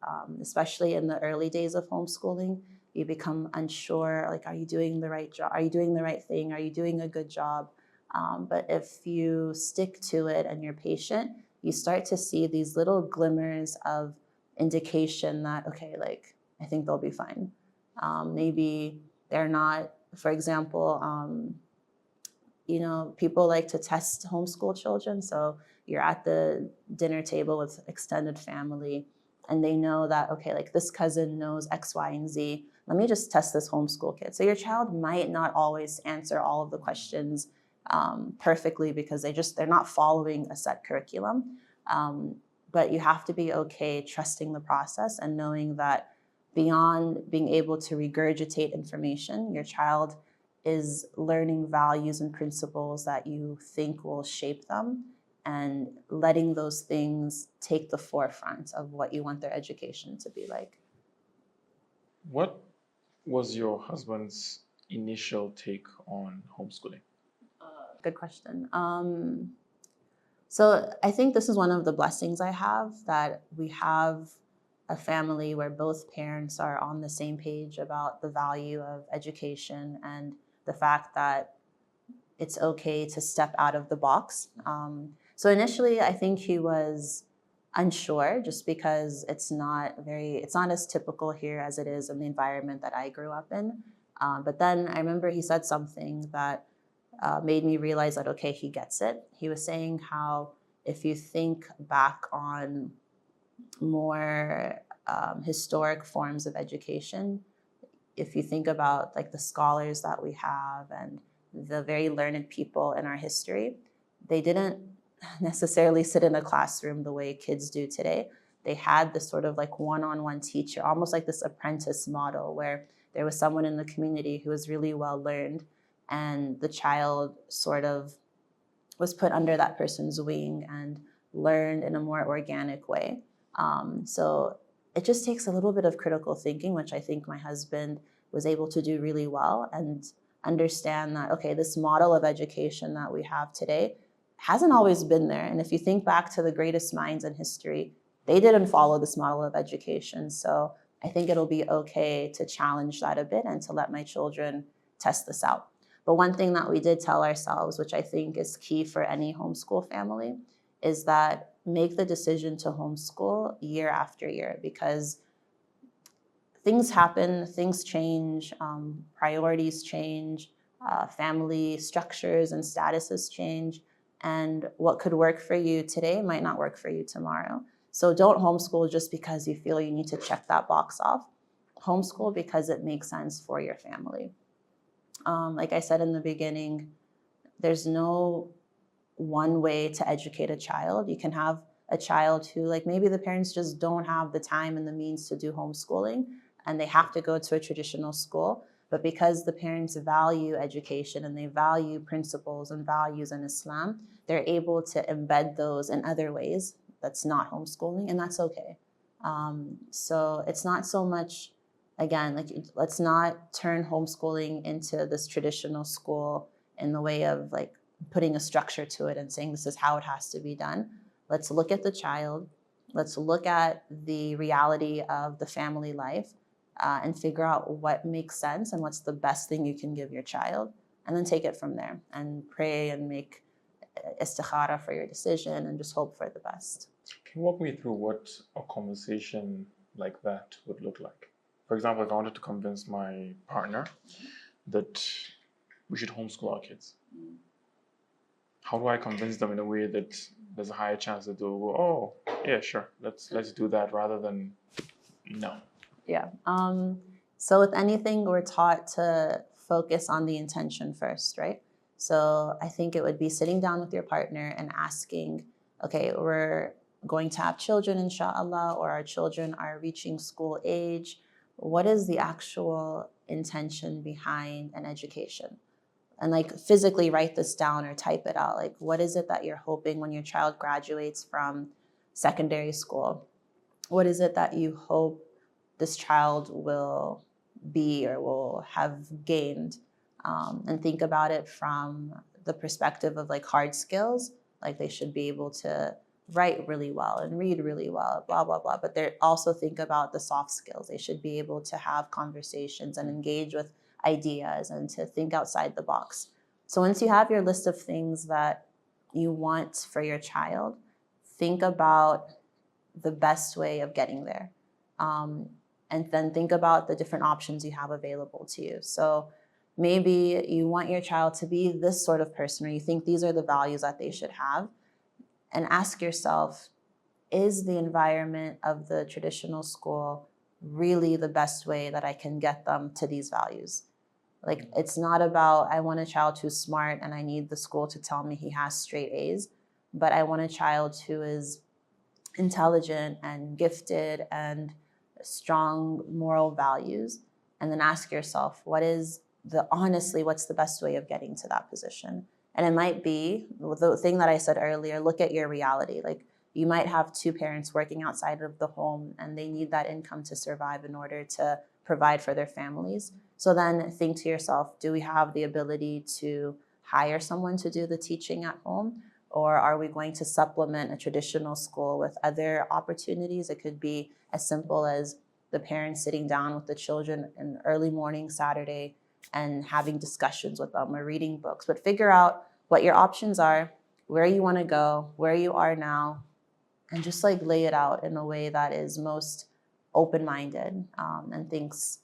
B: especially in the early days of homeschooling, you become unsure, like, are you doing the right job? Are you doing the right thing? Are you doing a good job? But if you stick to it and you're patient, you start to see these little glimmers of indication that, okay, like, I think they'll be fine. Maybe they're not, for example, people like to test homeschool children. So you're at the dinner table with extended family and they know that, okay, like, this cousin knows X, Y, and Z. Let me just test this homeschool kid. So your child might not always answer all of the questions perfectly, because they're not following a set curriculum. But you have to be okay trusting the process and knowing that beyond being able to regurgitate information, your child is learning values and principles that you think will shape them, and letting those things take the forefront of what you want their education to be like.
C: What was your husband's initial take on homeschooling?
B: Good question. So I think this is one of the blessings I have, that we have a family where both parents are on the same page about the value of education and the fact that it's okay to step out of the box. So initially, I think he was unsure, just because it's not as typical here as it is in the environment that I grew up in. But then I remember he said something that made me realize that, okay, he gets it. He was saying how, if you think back on more historic forms of education, if you think about, like, the scholars that we have and the very learned people in our history, they didn't necessarily sit in a classroom the way kids do today. They had this sort of like one-on-one teacher, almost like this apprentice model, where there was someone in the community who was really well learned, and the child sort of was put under that person's wing and learned in a more organic way. So it just takes a little bit of critical thinking, which I think my husband was able to do really well, and understand that, okay, this model of education that we have today hasn't always been there. And if you think back to the greatest minds in history, they didn't follow this model of education. So I think it'll be okay to challenge that a bit and to let my children test this out. But one thing that we did tell ourselves, which I think is key for any homeschool family, is that make the decision to homeschool year after year, because things happen, things change, priorities change, family structures and statuses change, and what could work for you today might not work for you tomorrow. So don't homeschool just because you feel you need to check that box off. Homeschool because it makes sense for your family. Like I said in the beginning, there's no one way to educate a child. You can have a child who, like, maybe the parents just don't have the time and the means to do homeschooling, and they have to go to a traditional school. But because the parents value education and they value principles and values in Islam, they're able to embed those in other ways that's not homeschooling, and that's okay. So it's not so much, again, like, let's not turn homeschooling into this traditional school in the way of, like, putting a structure to it and saying this is how it has to be done. Let's look at the child. Let's look at the reality of the family life and figure out what makes sense and what's the best thing you can give your child, and then take it from there and pray and make istikhara for your decision and just hope for the best.
C: Can you walk me through what a conversation like that would look like? For example, if I wanted to convince my partner that we should homeschool our kids, how do I convince them in a way that there's a higher chance that they'll go, oh, yeah, sure, let's do that, rather than no?
B: Yeah. So with anything, we're taught to focus on the intention first, right? So I think it would be sitting down with your partner and asking, okay, we're going to have children, inshallah, or our children are reaching school age. What is the actual intention behind an education? And like physically write this down or type it out. Like, what is it that you're hoping when your child graduates from secondary school? What is it that you hope this child will be or will have gained? And think about it from the perspective of like hard skills. Like they should be able to write really well and read really well, blah, blah, blah. But they also think about the soft skills. They should be able to have conversations and engage with ideas and to think outside the box. So once you have your list of things that you want for your child, think about the best way of getting there. And then think about the different options you have available to you. So maybe you want your child to be this sort of person, or you think these are the values that they should have. And ask yourself, is the environment of the traditional school really the best way that I can get them to these values? Like, it's not about, I want a child who's smart and I need the school to tell me he has straight A's, but I want a child who is intelligent and gifted and strong moral values. And then ask yourself, what's the best way of getting to that position? And it might be the thing that I said earlier, look at your reality. Like, you might have two parents working outside of the home and they need that income to survive in order to provide for their families. So then think to yourself, do we have the ability to hire someone to do the teaching at home? Or are we going to supplement a traditional school with other opportunities? It could be as simple as the parents sitting down with the children in early morning Saturday and having discussions with them or reading books. But figure out what your options are, where you want to go, where you are now, and just like lay it out in a way that is most open-minded and thinks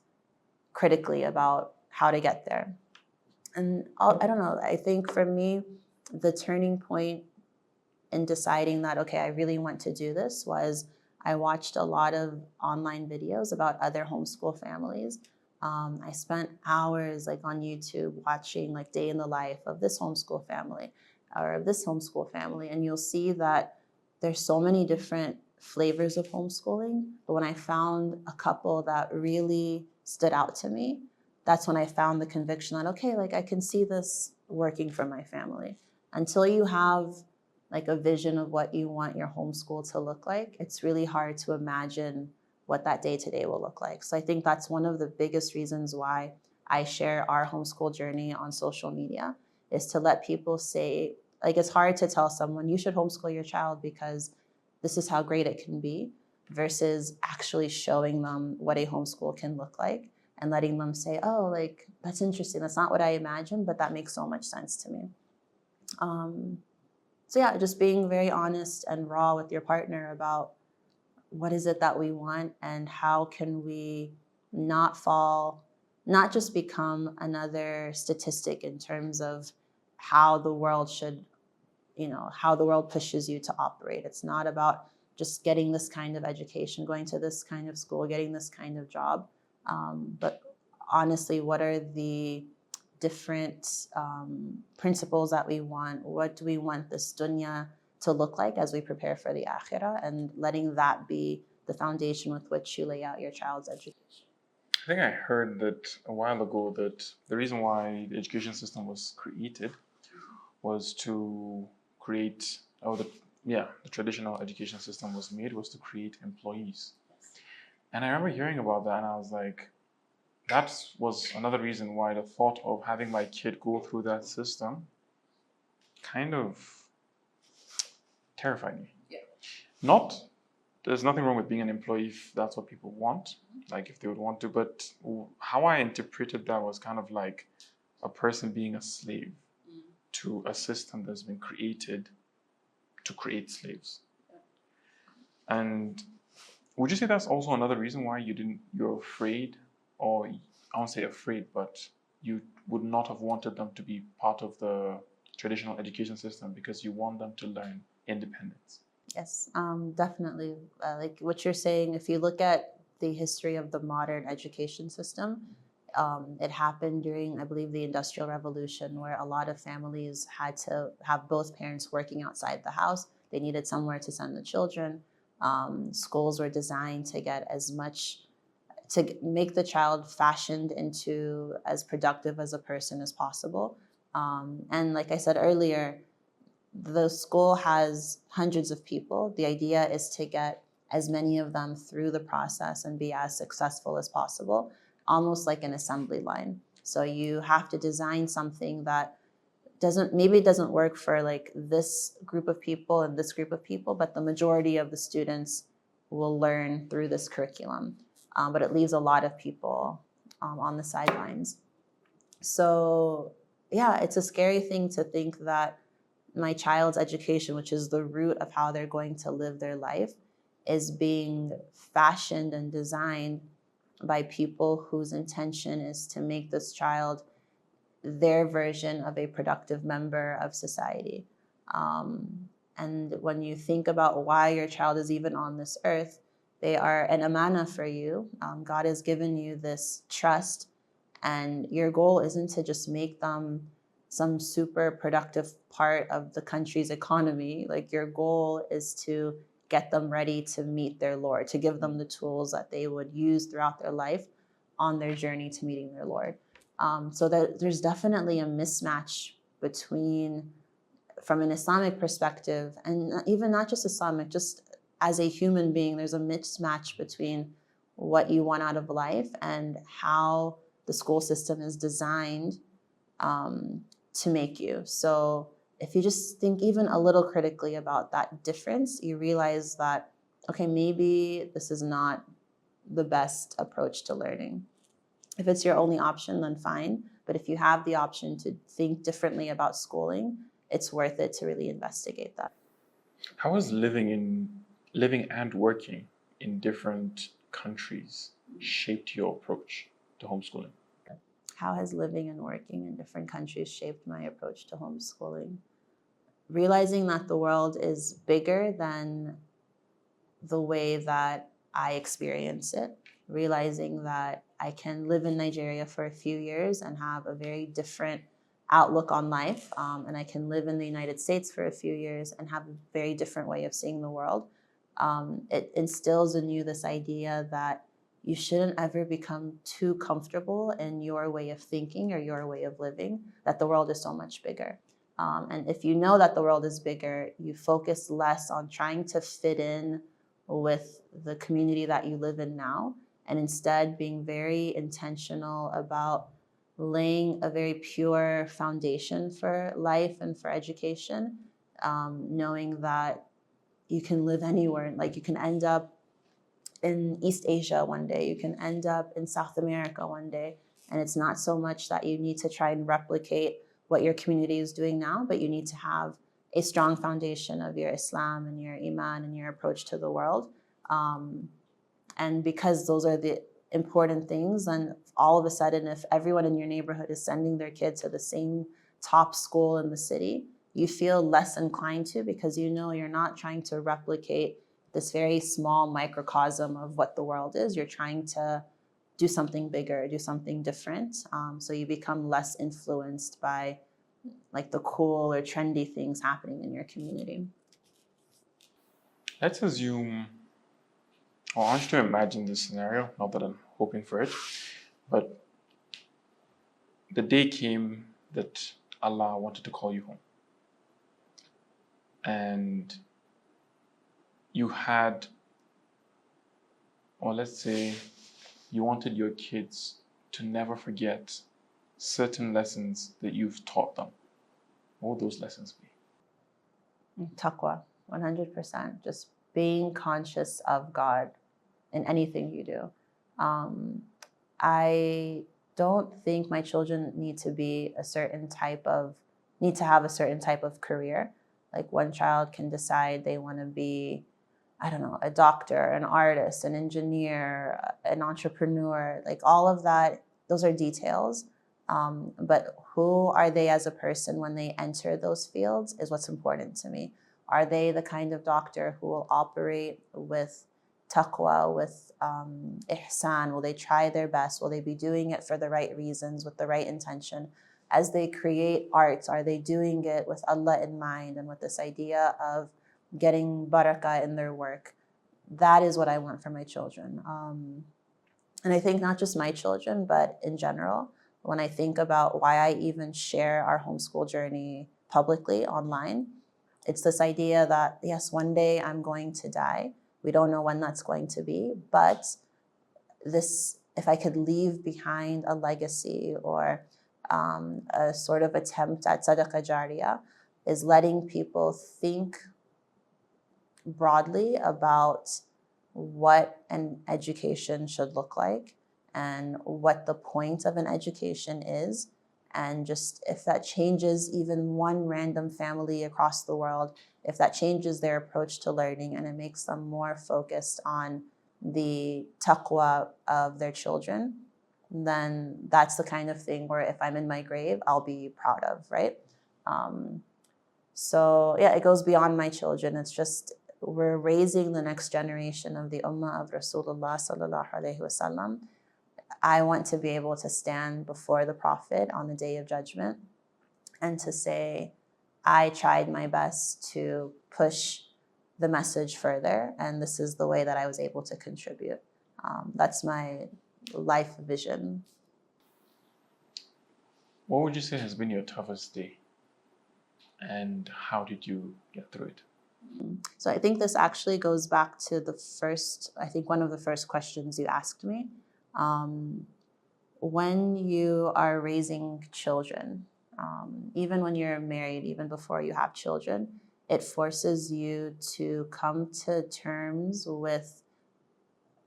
B: critically about how to get there. And I don't know, I think for me, the turning point in deciding that, okay, I really want to do this was I watched a lot of online videos about other homeschool families. I spent hours like on YouTube watching like day in the life of this homeschool family or this homeschool family. And you'll see that there's so many different flavors of homeschooling. But when I found a couple that really stood out to me, that's when I found the conviction that, okay, like I can see this working for my family. Until you have like a vision of what you want your homeschool to look like, it's really hard to imagine what that day-to-day will look like. So I think that's one of the biggest reasons why I share our homeschool journey on social media, is to let people say, like, it's hard to tell someone you should homeschool your child because this is how great it can be, versus actually showing them what a homeschool can look like and letting them say, oh, like, that's interesting. That's not what I imagined, but that makes so much sense to me. So yeah, just being very honest and raw with your partner about what is it that we want and how can we not just become another statistic in terms of how the world should, how the world pushes you to operate. It's not about just getting this kind of education, going to this kind of school, getting this kind of job. But honestly, what are the different principles that we want? What do we want this dunya to look like as we prepare for the akhirah, and letting that be the foundation with which you lay out your child's education.
C: I think I heard that a while ago that the reason why the education system was created was to create, the traditional education system was made was to create employees. And I remember hearing about that and I was like, that was another reason why the thought of having my kid go through that system kind of terrified me. Yeah. There's nothing wrong with being an employee if that's what people want, like if they would want to, but how I interpreted that was kind of like a person being a slave to a system that's been created to create slaves. And would you say that's also another reason why you're afraid, or I won't say afraid, but you would not have wanted them to be part of the traditional education system because you want them to learn independence?
B: Yes, definitely. Like what you're saying, if you look at the history of the modern education system. It happened during, I believe, the Industrial Revolution, where a lot of families had to have both parents working outside the house. They needed somewhere to send the children. Schools were designed to get as much, to make the child fashioned into as productive as a person as possible. And like I said earlier, the school has hundreds of people. The idea is to get as many of them through the process and be as successful as possible, almost like an assembly line. So you have to design something that doesn't work for like this group of people and this group of people, but the majority of the students will learn through this curriculum. But it leaves a lot of people on the sidelines. So yeah, it's a scary thing to think that my child's education, which is the root of how they're going to live their life, is being fashioned and designed by people whose intention is to make this child their version of a productive member of society. And when you think about why your child is even on this earth, they are an amana for you. God has given you this trust, and your goal isn't to just make them some super productive part of the country's economy. Like, your goal is to get them ready to meet their Lord, to give them the tools that they would use throughout their life on their journey to meeting their Lord. So that there's definitely a mismatch between, from an Islamic perspective, and even not just Islamic, just as a human being, there's a mismatch between what you want out of life and how the school system is designed to make you. So if you just think even a little critically about that difference, you realize that, okay, maybe this is not the best approach to learning. If it's your only option, then fine. But if you have the option to think differently about schooling, it's worth it to really investigate that.
C: How has living and working in different countries shaped your approach to homeschooling?
B: How has living and working in different countries shaped my approach to homeschooling? Realizing that the world is bigger than the way that I experience it. Realizing that I can live in Nigeria for a few years and have a very different outlook on life. And I can live in the United States for a few years and have a very different way of seeing the world. It instills in you this idea that you shouldn't ever become too comfortable in your way of thinking or your way of living, that the world is so much bigger. And if you know that the world is bigger, you focus less on trying to fit in with the community that you live in now, and instead being very intentional about laying a very pure foundation for life and for education, knowing that you can live anywhere. Like, you can end up in East Asia one day, you can end up in South America one day, and it's not so much that you need to try and replicate what your community is doing now, but you need to have a strong foundation of your Islam and your Iman and your approach to the world. And because those are the important things, then all of a sudden, if everyone in your neighborhood is sending their kids to the same top school in the city, you feel less inclined to, because you know you're not trying to replicate this very small microcosm of what the world is. You're trying to do something bigger, do something different. So you become less influenced by like the cool or trendy things happening in your community.
C: Let's assume, or I want you to imagine this scenario, not that I'm hoping for it, but the day came that Allah wanted to call you home. And you had, or let's say, you wanted your kids to never forget certain lessons that you've taught them. What would those lessons be?
B: Taqwa, 100%. Just being conscious of God in anything you do. I don't think my children need to have a certain type of career. Like, one child can decide they want to be, I don't know, a doctor, an artist, an engineer, an entrepreneur, like all of that. Those are details. But who are they as a person when they enter those fields is what's important to me. Are they the kind of doctor who will operate with taqwa, with ihsan? Will they try their best? Will they be doing it for the right reasons, with the right intention? As they create art, are they doing it with Allah in mind and with this idea of getting barakah in their work? That is what I want for my children. And I think not just my children, but in general, when I think about why I even share our homeschool journey publicly online, it's this idea that, yes, one day I'm going to die. We don't know when that's going to be, but this, if I could leave behind a legacy or a sort of attempt at sadaqah jariyah, is letting people think broadly about what an education should look like and what the point of an education is. And just if that changes even one random family across the world, if that changes their approach to learning and it makes them more focused on the taqwa of their children, then that's the kind of thing where if I'm in my grave, I'll be proud of, right? So yeah, it goes beyond my children. It's just we're raising the next generation of the ummah of Rasulullah sallallahu alaihi wasallam. I want to be able to stand before the Prophet on the Day of Judgment and to say, I tried my best to push the message further, and this is the way that I was able to contribute. That's my life vision.
C: What would you say has been your toughest day? And how did you get through it?
B: So I think this actually goes back to one of the first questions you asked me. When you are raising children, even when you're married, even before you have children, it forces you to come to terms with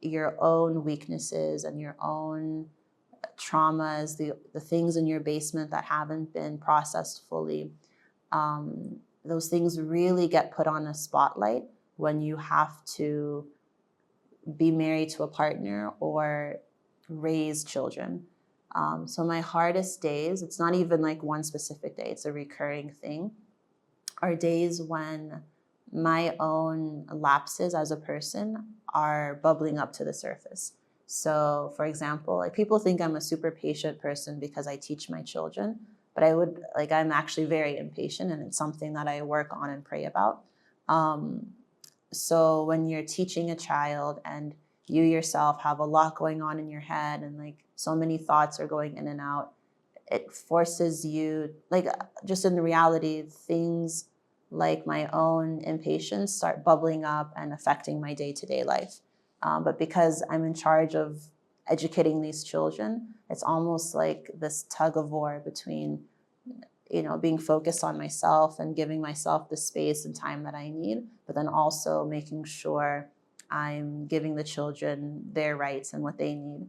B: your own weaknesses and your own traumas, the things in your basement that haven't been processed fully. Those things really get put on a spotlight when you have to be married to a partner or raise children. So my hardest days, it's not even like one specific day, it's a recurring thing, are days when my own lapses as a person are bubbling up to the surface. So for example, like people think I'm a super patient person because I teach my children, but I'm actually very impatient, and it's something that I work on and pray about. So when you're teaching a child and you yourself have a lot going on in your head and like so many thoughts are going in and out, it forces you, like just in reality, things like my own impatience start bubbling up and affecting my day-to-day life. But because I'm in charge of educating these children, it's almost like this tug of war between, being focused on myself and giving myself the space and time that I need, but then also making sure I'm giving the children their rights and what they need.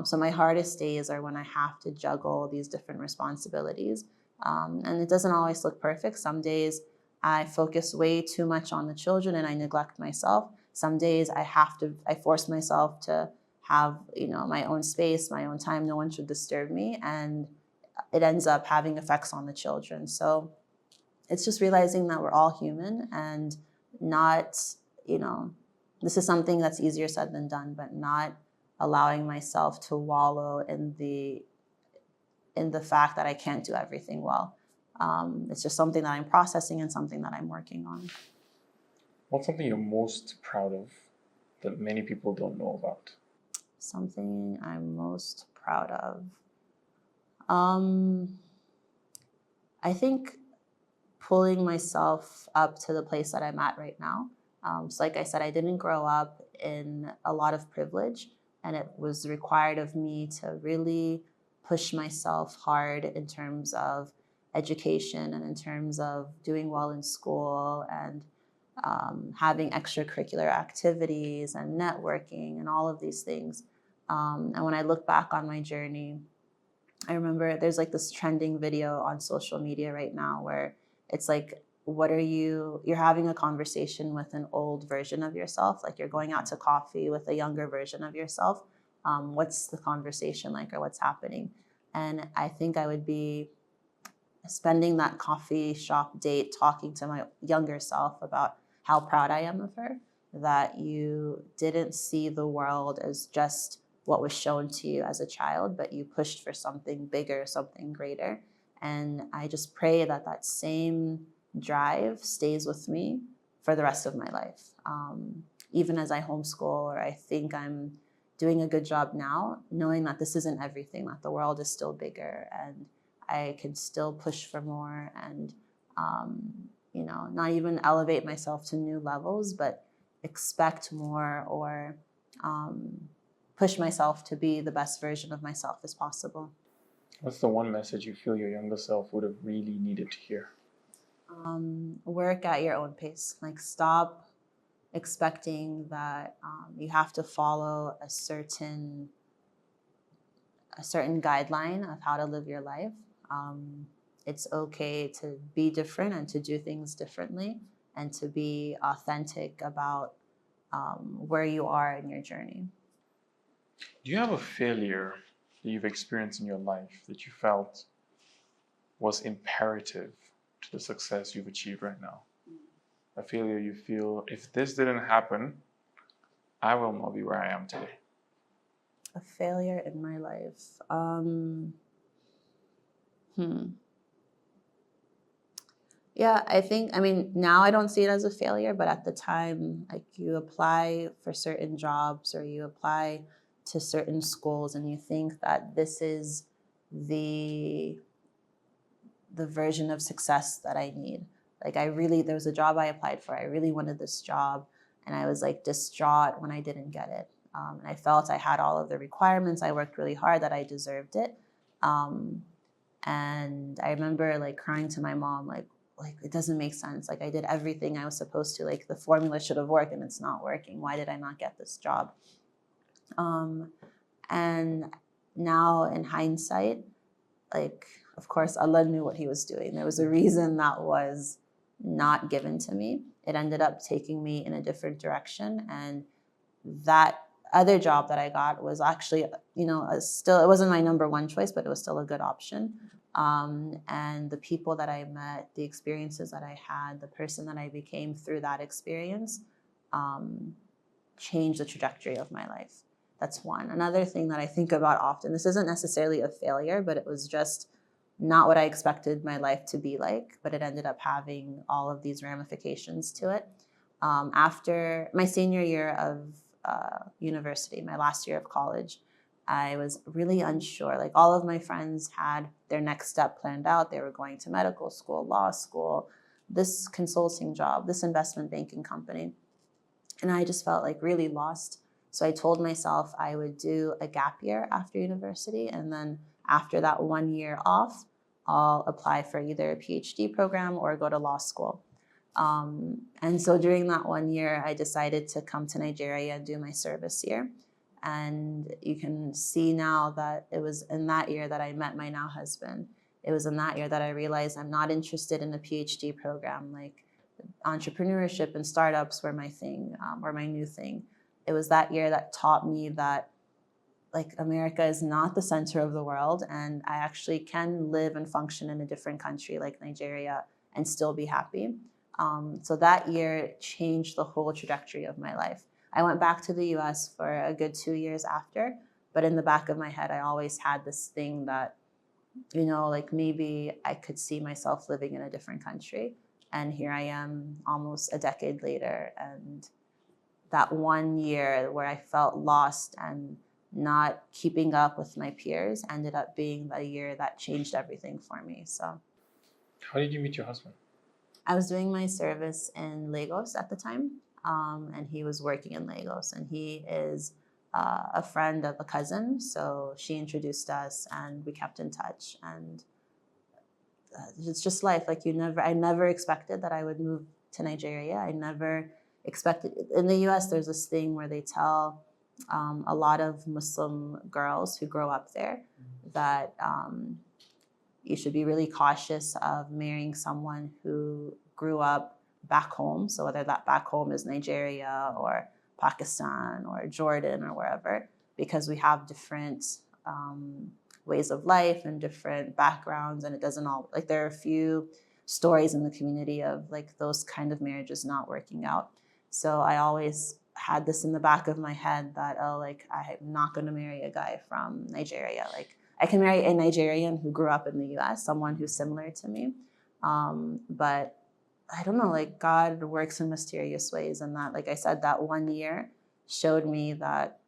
B: So my hardest days are when I have to juggle these different responsibilities. And it doesn't always look perfect. Some days I focus way too much on the children and I neglect myself. Some days I force myself to have, my own space, my own time. No one should disturb me. And it ends up having effects on the children. So it's just realizing that we're all human and not, this is something that's easier said than done, but not allowing myself to wallow in the fact that I can't do everything well. It's just something that I'm processing and something that I'm working on.
C: What's something you're most proud of that many people don't know about?
B: Something I'm most proud of. I think pulling myself up to the place that I'm at right now. So like I said, I didn't grow up in a lot of privilege, and it was required of me to really push myself hard in terms of education and in terms of doing well in school and having extracurricular activities and networking and all of these things. And when I look back on my journey, I remember there's like this trending video on social media right now where it's like, you're having a conversation with an old version of yourself, like you're going out to coffee with a younger version of yourself. What's the conversation like, or what's happening? And I think I would be spending that coffee shop date talking to my younger self about how proud I am of her. that you didn't see the world as just what was shown to you as a child, but you pushed for something bigger, something greater. And I just pray that that same drive stays with me for the rest of my life. Even as I homeschool, or I think I'm doing a good job now, knowing that this isn't everything, that the world is still bigger and I can still push for more and, not even elevate myself to new levels, but expect more or push myself to be the best version of myself as possible.
C: What's the one message you feel your younger self would have really needed to hear?
B: Work at your own pace. Like, stop expecting that you have to follow a certain guideline of how to live your life. It's okay to be different and to do things differently and to be authentic about where you are in your journey.
C: Do you have a failure that you've experienced in your life that you felt was imperative to the success you've achieved right now? A failure you feel, if this didn't happen, I will not be where I am today.
B: A failure in my life. Yeah, now I don't see it as a failure, but at the time, like, you apply for certain jobs or you apply to certain schools and you think that this is the version of success that I need. Like, there was a job I applied for. I really wanted this job and I was like distraught when I didn't get it. And I felt I had all of the requirements. I worked really hard, that I deserved it. And I remember like crying to my mom, like it doesn't make sense. Like, I did everything I was supposed to. Like, the formula should have worked and it's not working. Why did I not get this job? And now in hindsight, like, of course, Allah knew what he was doing. There was a reason that was not given to me. It ended up taking me in a different direction. And that other job that I got was actually, it wasn't my number one choice, but it was still a good option. And the people that I met, the experiences that I had, the person that I became through that experience, changed the trajectory of my life. That's one. Another thing that I think about often, this isn't necessarily a failure, but it was just not what I expected my life to be like, but it ended up having all of these ramifications to it. After my senior year of university, my last year of college, I was really unsure. Like, all of my friends had their next step planned out. They were going to medical school, law school, this consulting job, this investment banking company. And I just felt like really lost. So I told myself I would do a gap year after university. And then after that 1 year off, I'll apply for either a PhD program or go to law school. And so during that 1 year, I decided to come to Nigeria and do my service year. And you can see now that it was in that year that I met my now husband. It was in that year that I realized I'm not interested in a PhD program. Like, entrepreneurship and startups were my thing, were my new thing. It was that year that taught me that, like, America is not the center of the world, and I actually can live and function in a different country like Nigeria and still be happy. So that year changed the whole trajectory of my life. I went back to the US for a good 2 years after, but in the back of my head, I always had this thing that, like, maybe I could see myself living in a different country. And here I am almost a decade later. And that 1 year where I felt lost and not keeping up with my peers ended up being the year that changed everything for me. So,
C: how did you meet your husband?
B: I was doing my service in Lagos at the time, and he was working in Lagos, and he is a friend of a cousin. So she introduced us and we kept in touch. And it's just life. Like, I never expected that I would move to Nigeria. I never expected. In the US, there's this thing where they tell a lot of Muslim girls who grow up there that you should be really cautious of marrying someone who grew up back home. So whether that back home is Nigeria or Pakistan or Jordan or wherever, because we have different ways of life and different backgrounds, and it doesn't all, there are a few stories in the community of those kind of marriages not working out. So I always had this in the back of my head that, oh, like, I'm not going to marry a guy from Nigeria. Like, I can marry a Nigerian who grew up in the US, someone who's similar to me. But I don't know, like, God works in mysterious ways. And that, like I said, that 1 year showed me that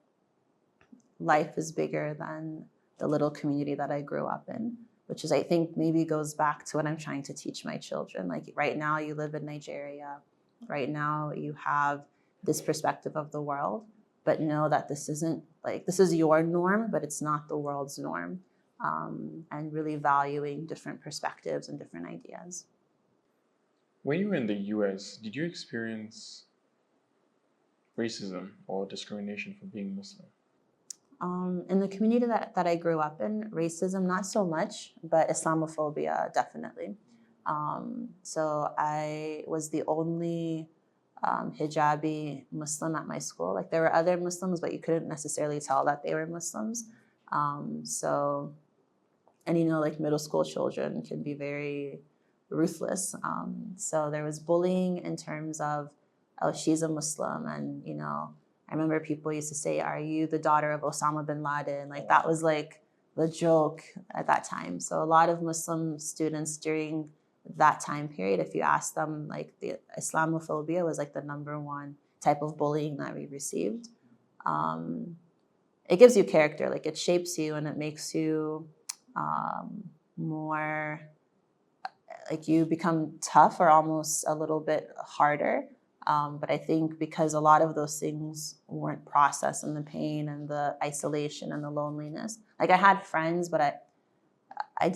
B: life is bigger than the little community that I grew up in, which is, I think, maybe goes back to what I'm trying to teach my children. Like, right now you live in Nigeria. Right now you have this perspective of the world, but know that this isn't, like, this is your norm, but it's not the world's norm. And really valuing different perspectives and different ideas.
C: When you were in the US, did you experience racism or discrimination for being Muslim?
B: In the community that I grew up in, racism, not so much, but Islamophobia, definitely. So I was the only hijabi Muslim at my school. Like, there were other Muslims, but you couldn't necessarily tell that they were Muslims. And you know, like, middle school children can be very ruthless. So there was bullying in terms of, oh, she's a Muslim. And, you know, I remember people used to say, are you the daughter of Osama bin Laden? Like, that was like the joke at that time. So a lot of Muslim students during that time period, if you ask them, like, the Islamophobia was like the #1 type of bullying that we received. It gives you character, like, it shapes you and it makes you more, like, you become tough or almost a little bit harder. But I think because a lot of those things weren't processed, and the pain and the isolation and the loneliness, like, I had friends, but I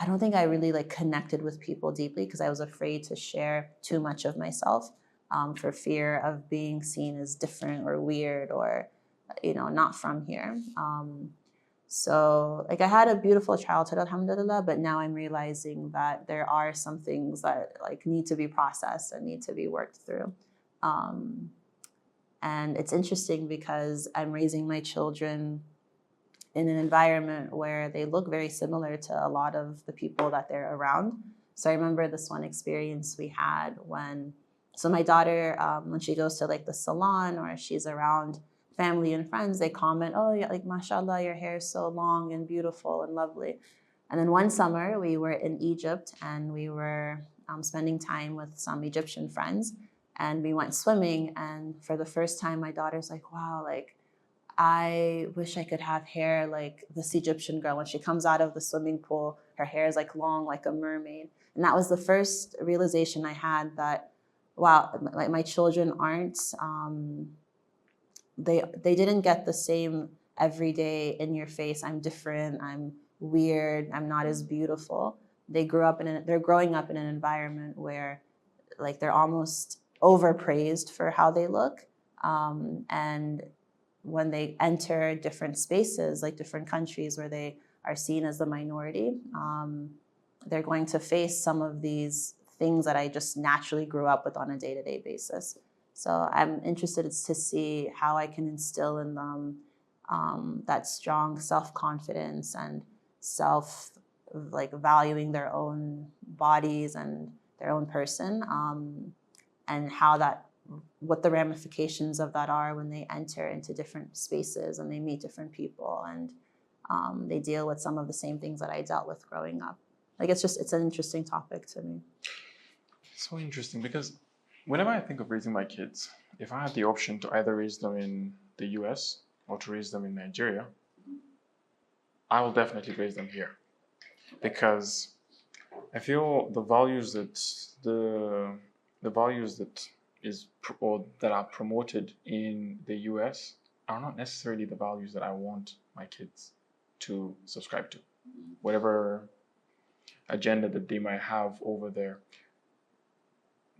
B: don't think I really, like, connected with people deeply because I was afraid to share too much of myself, for fear of being seen as different or weird or, you know, not from here. So, like, I had a beautiful childhood, alhamdulillah, but now I'm realizing that there are some things that, like, need to be processed and need to be worked through. And it's interesting because I'm raising my children in an environment where they look very similar to a lot of the people that they're around. So I remember this one experience we had so my daughter, when she goes to, like, the salon or she's around family and friends, they comment, oh, yeah, like, mashallah, your hair is so long and beautiful and lovely. And then one summer we were in Egypt and we were spending time with some Egyptian friends, and we went swimming. And for the first time, my daughter's like, wow, like, I wish I could have hair like this Egyptian girl. When she comes out of the swimming pool, her hair is, like, long like a mermaid. And that was the first realization I had that, wow, my children aren't, they didn't get the same everyday in your face, I'm different, I'm weird, I'm not as beautiful. They're growing up in an environment where, like, they're almost overpraised for how they look. And when they enter different spaces, like different countries where they are seen as the minority, they're going to face some of these things that I just naturally grew up with on a day-to-day basis. So I'm interested to see how I can instill in them that strong self-confidence and valuing their own bodies and their own person, and what the ramifications of that are when they enter into different spaces and they meet different people and they deal with some of the same things that I dealt with growing up. Like, it's an interesting topic to me.
C: So interesting, because whenever I think of raising my kids, if I had the option to either raise them in the US or to raise them in Nigeria, I will definitely raise them here, because I feel the values that are promoted in the US are not necessarily the values that I want my kids to subscribe to, whatever agenda that they might have over there.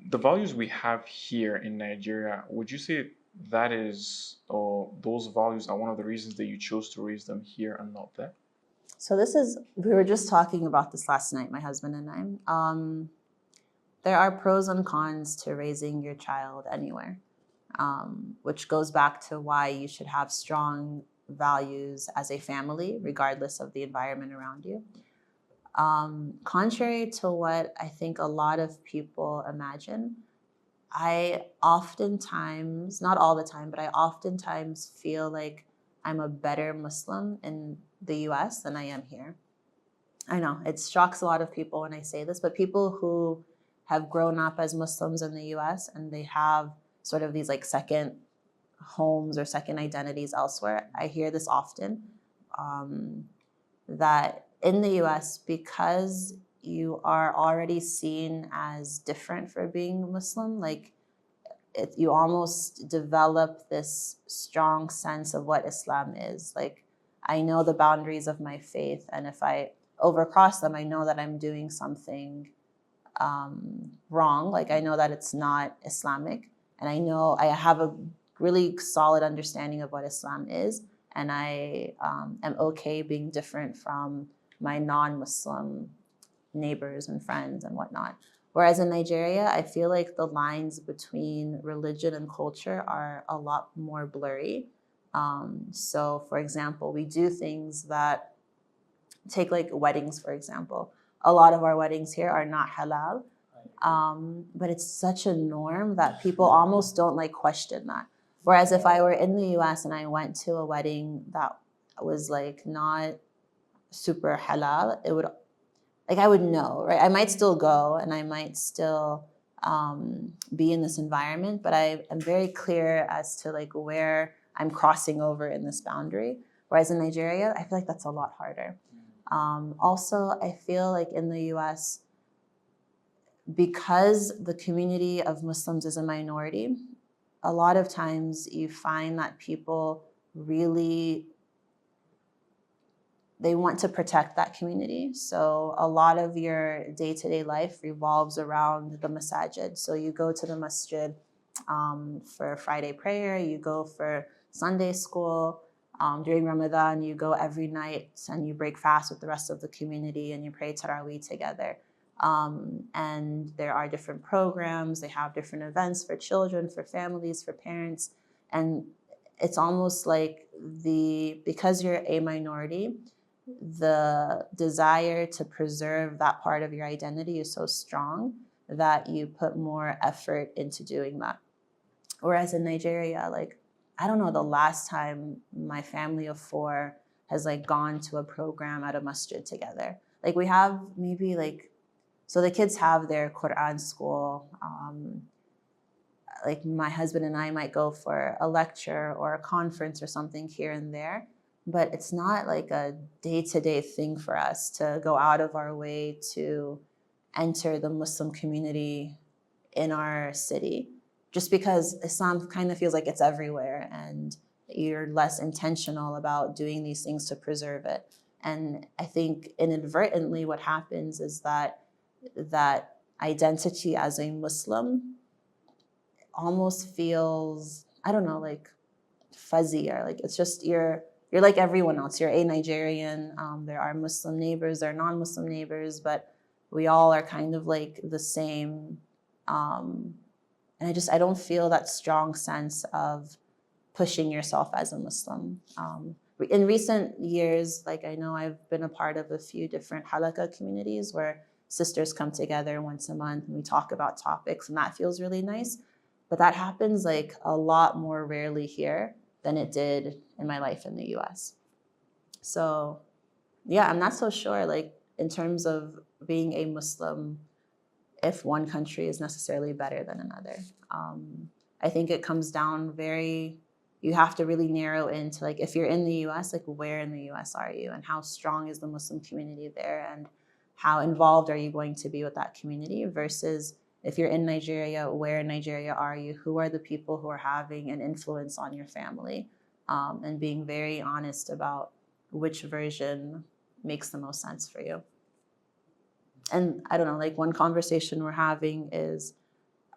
C: The values we have here in Nigeria, would you say that is, or those values are one of the reasons that you chose to raise them here and not there?
B: So we were just talking about this last night, my husband and I. There are pros and cons to raising your child anywhere, which goes back to why you should have strong values as a family, regardless of the environment around you. Contrary to what I think a lot of people imagine, I oftentimes, not all the time, but I oftentimes feel like I'm a better Muslim in the US than I am here. I know it shocks a lot of people when I say this, but people who have grown up as Muslims in the US and they have sort of these like second homes or second identities elsewhere, I hear this often, that in the US, because you are already seen as different for being Muslim, like you almost develop this strong sense of what Islam is. Like, I know the boundaries of my faith, and if I overcross them, I know that I'm doing something wrong. Like, I know that it's not Islamic, and I know I have a really solid understanding of what Islam is, and I am okay being different from my non-Muslim neighbors and friends and whatnot. Whereas in Nigeria, I feel like the lines between religion and culture are a lot more blurry. So, for example, we do things that, take like weddings, for example. A lot of our weddings here are not halal, but it's such a norm that people almost don't like question that. Whereas if I were in the US and I went to a wedding that was like not super halal, it would, like, I would know, right? I might still go and I might still be in this environment, but I am very clear as to like where I'm crossing over in this boundary. Whereas in Nigeria, I feel like that's a lot harder. Also, I feel like in the US, because the community of Muslims is a minority, a lot of times you find that people really, they want to protect that community. So a lot of your day-to-day life revolves around the masajid. So you go to the masjid for Friday prayer, you go for Sunday school. During Ramadan, you go every night and you break fast with the rest of the community and you pray Taraweeh together. And there are different programs, they have different events for children, for families, for parents. And it's almost like because you're a minority, the desire to preserve that part of your identity is so strong that you put more effort into doing that. Whereas in Nigeria, like, I don't know the last time my family of 4 has like gone to a program at a masjid together. Like, we have maybe like, so the kids have their Quran school. Like, my husband and I might go for a lecture or a conference or something here and there, but it's not like a day-to-day thing for us to go out of our way to enter the Muslim community in our city, just because Islam kind of feels like it's everywhere and you're less intentional about doing these things to preserve it. And I think inadvertently what happens is that identity as a Muslim almost feels, I don't know, like fuzzy, or like it's just you're like everyone else. You're a Nigerian. There are Muslim neighbors, there are non-Muslim neighbors, but we all are kind of like the same. And I don't feel that strong sense of pushing yourself as a Muslim. In recent years, like, I know I've been a part of a few different halakha communities where sisters come together once a month and we talk about topics, and that feels really nice. But that happens like a lot more rarely here than it did in my life in the US. So yeah, I'm not so sure, like, in terms of being a Muslim, if one country is necessarily better than another. I think it comes down you have to really narrow into, like, if you're in the US, like, where in the US are you, and how strong is the Muslim community there, and how involved are you going to be with that community, versus if you're in Nigeria, where in Nigeria are you? Who are the people who are having an influence on your family? And being very honest about which version makes the most sense for you. And I don't know, like, one conversation we're having is,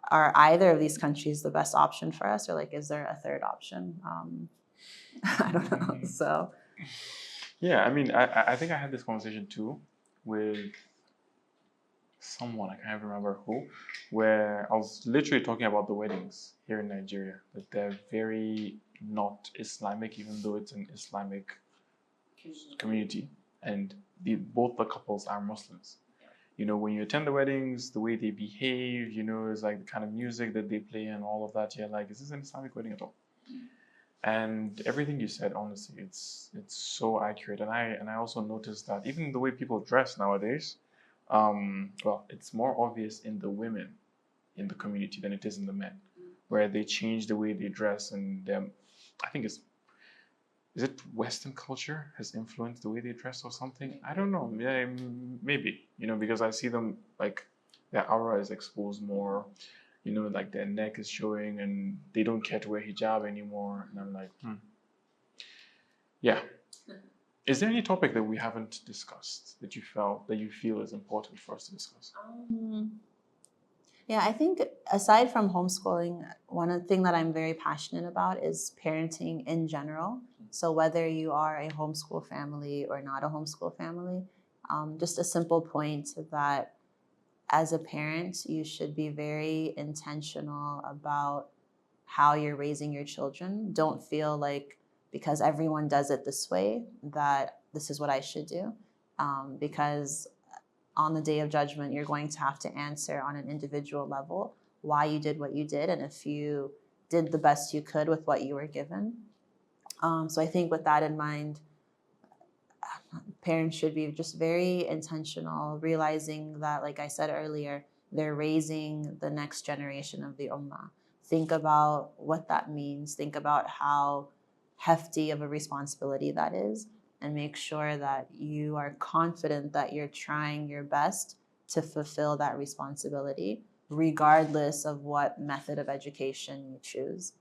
B: are either of these countries the best option for us? Or like, is there a third option? I don't know, so.
C: Yeah, I mean, I think I had this conversation too with someone, I can't remember who, where I was literally talking about the weddings here in Nigeria, that they're very not Islamic, even though it's an Islamic community, and both the couples are Muslims. when you attend the weddings, the way they behave, is like the kind of music that they play and all of that. You're like, is this an Islamic wedding at all? And everything you said, honestly, it's so accurate. And I also noticed that even the way people dress nowadays, well, it's more obvious in the women in the community than it is in the men, where they change the way they dress, and I think is it Western culture has influenced the way they dress or something? I don't know. Yeah, maybe, because I see them like their aura is exposed more, like their neck is showing and they don't care to wear hijab anymore. And I'm like, yeah. Is there any topic that we haven't discussed that you feel is important for us to discuss?
B: Yeah, I think aside from homeschooling, one thing that I'm very passionate about is parenting in general. So whether you are a homeschool family or not a homeschool family, just a simple point that as a parent, you should be very intentional about how you're raising your children. Don't feel like because everyone does it this way, that this is what I should do. Because on the day of judgment, you're going to have to answer on an individual level why you did what you did, and if you did the best you could with what you were given. So I think with that in mind, parents should be just very intentional, realizing that, like I said earlier, they're raising the next generation of the ummah. Think about what that means. Think about how hefty of a responsibility that is, and make sure that you are confident that you're trying your best to fulfill that responsibility, regardless of what method of education you choose.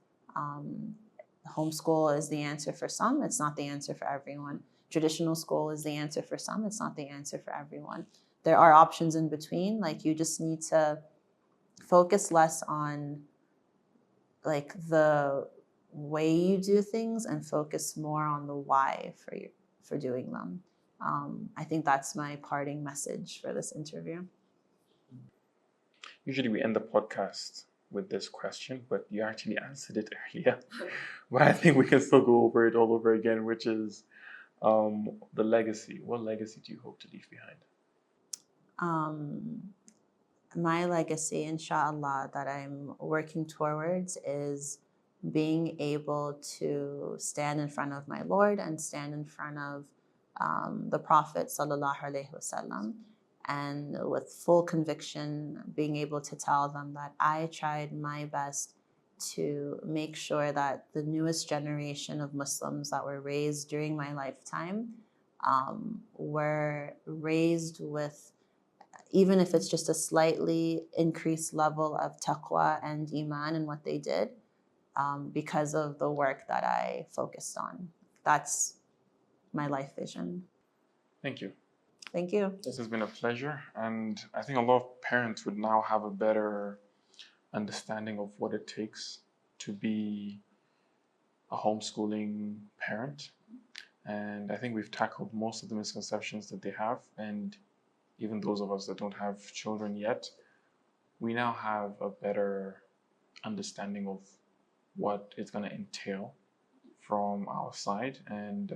B: Homeschool is the answer for some. It's not the answer for everyone. Traditional school is the answer for some. It's not the answer for everyone. There are options in between. Like, you just need to focus less on like the way you do things and focus more on the why for doing them. I think that's my parting message for this interview.
C: Usually we end the podcast with this question, but you actually answered it earlier. But I think we can still go over it all over again, which is the legacy. What legacy do you hope to leave behind?
B: My legacy, inshallah, that I'm working towards is being able to stand in front of my Lord and stand in front of the Prophet sallallahu alaihi wasallam, and with full conviction being able to tell them that I tried my best to make sure that the newest generation of Muslims that were raised during my lifetime were raised with, even if it's just a slightly increased level of taqwa and iman in what they did, because of the work that I focused on. That's my life vision.
C: Thank you.
B: Thank you.
C: This has been a pleasure, and I think a lot of parents would now have a better understanding of what it takes to be a homeschooling parent. And I think we've tackled most of the misconceptions that they have, and even those of us that don't have children yet, we now have a better understanding of what it's going to entail from our side. And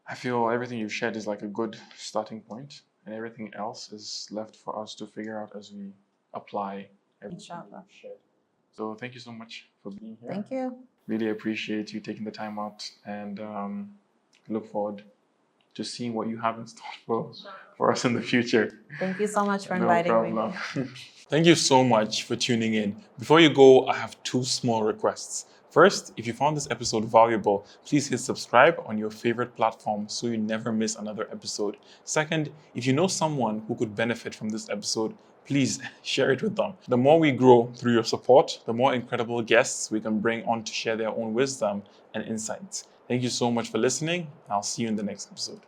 C: I feel everything you've shared is like a good starting point, and everything else is left for us to figure out as we apply everything you've shared. So thank you so much for being here.
B: Thank you.
C: Really appreciate you taking the time out, and look forward to seeing what you have in store for us in the future.
B: Thank you so much for inviting me.
C: Thank you so much for tuning in. Before you go, I have two small requests. First, if you found this episode valuable, please hit subscribe on your favorite platform so you never miss another episode. Second, if you know someone who could benefit from this episode, please share it with them. The more we grow through your support, the more incredible guests we can bring on to share their own wisdom and insights. Thank you so much for listening. I'll see you in the next episode.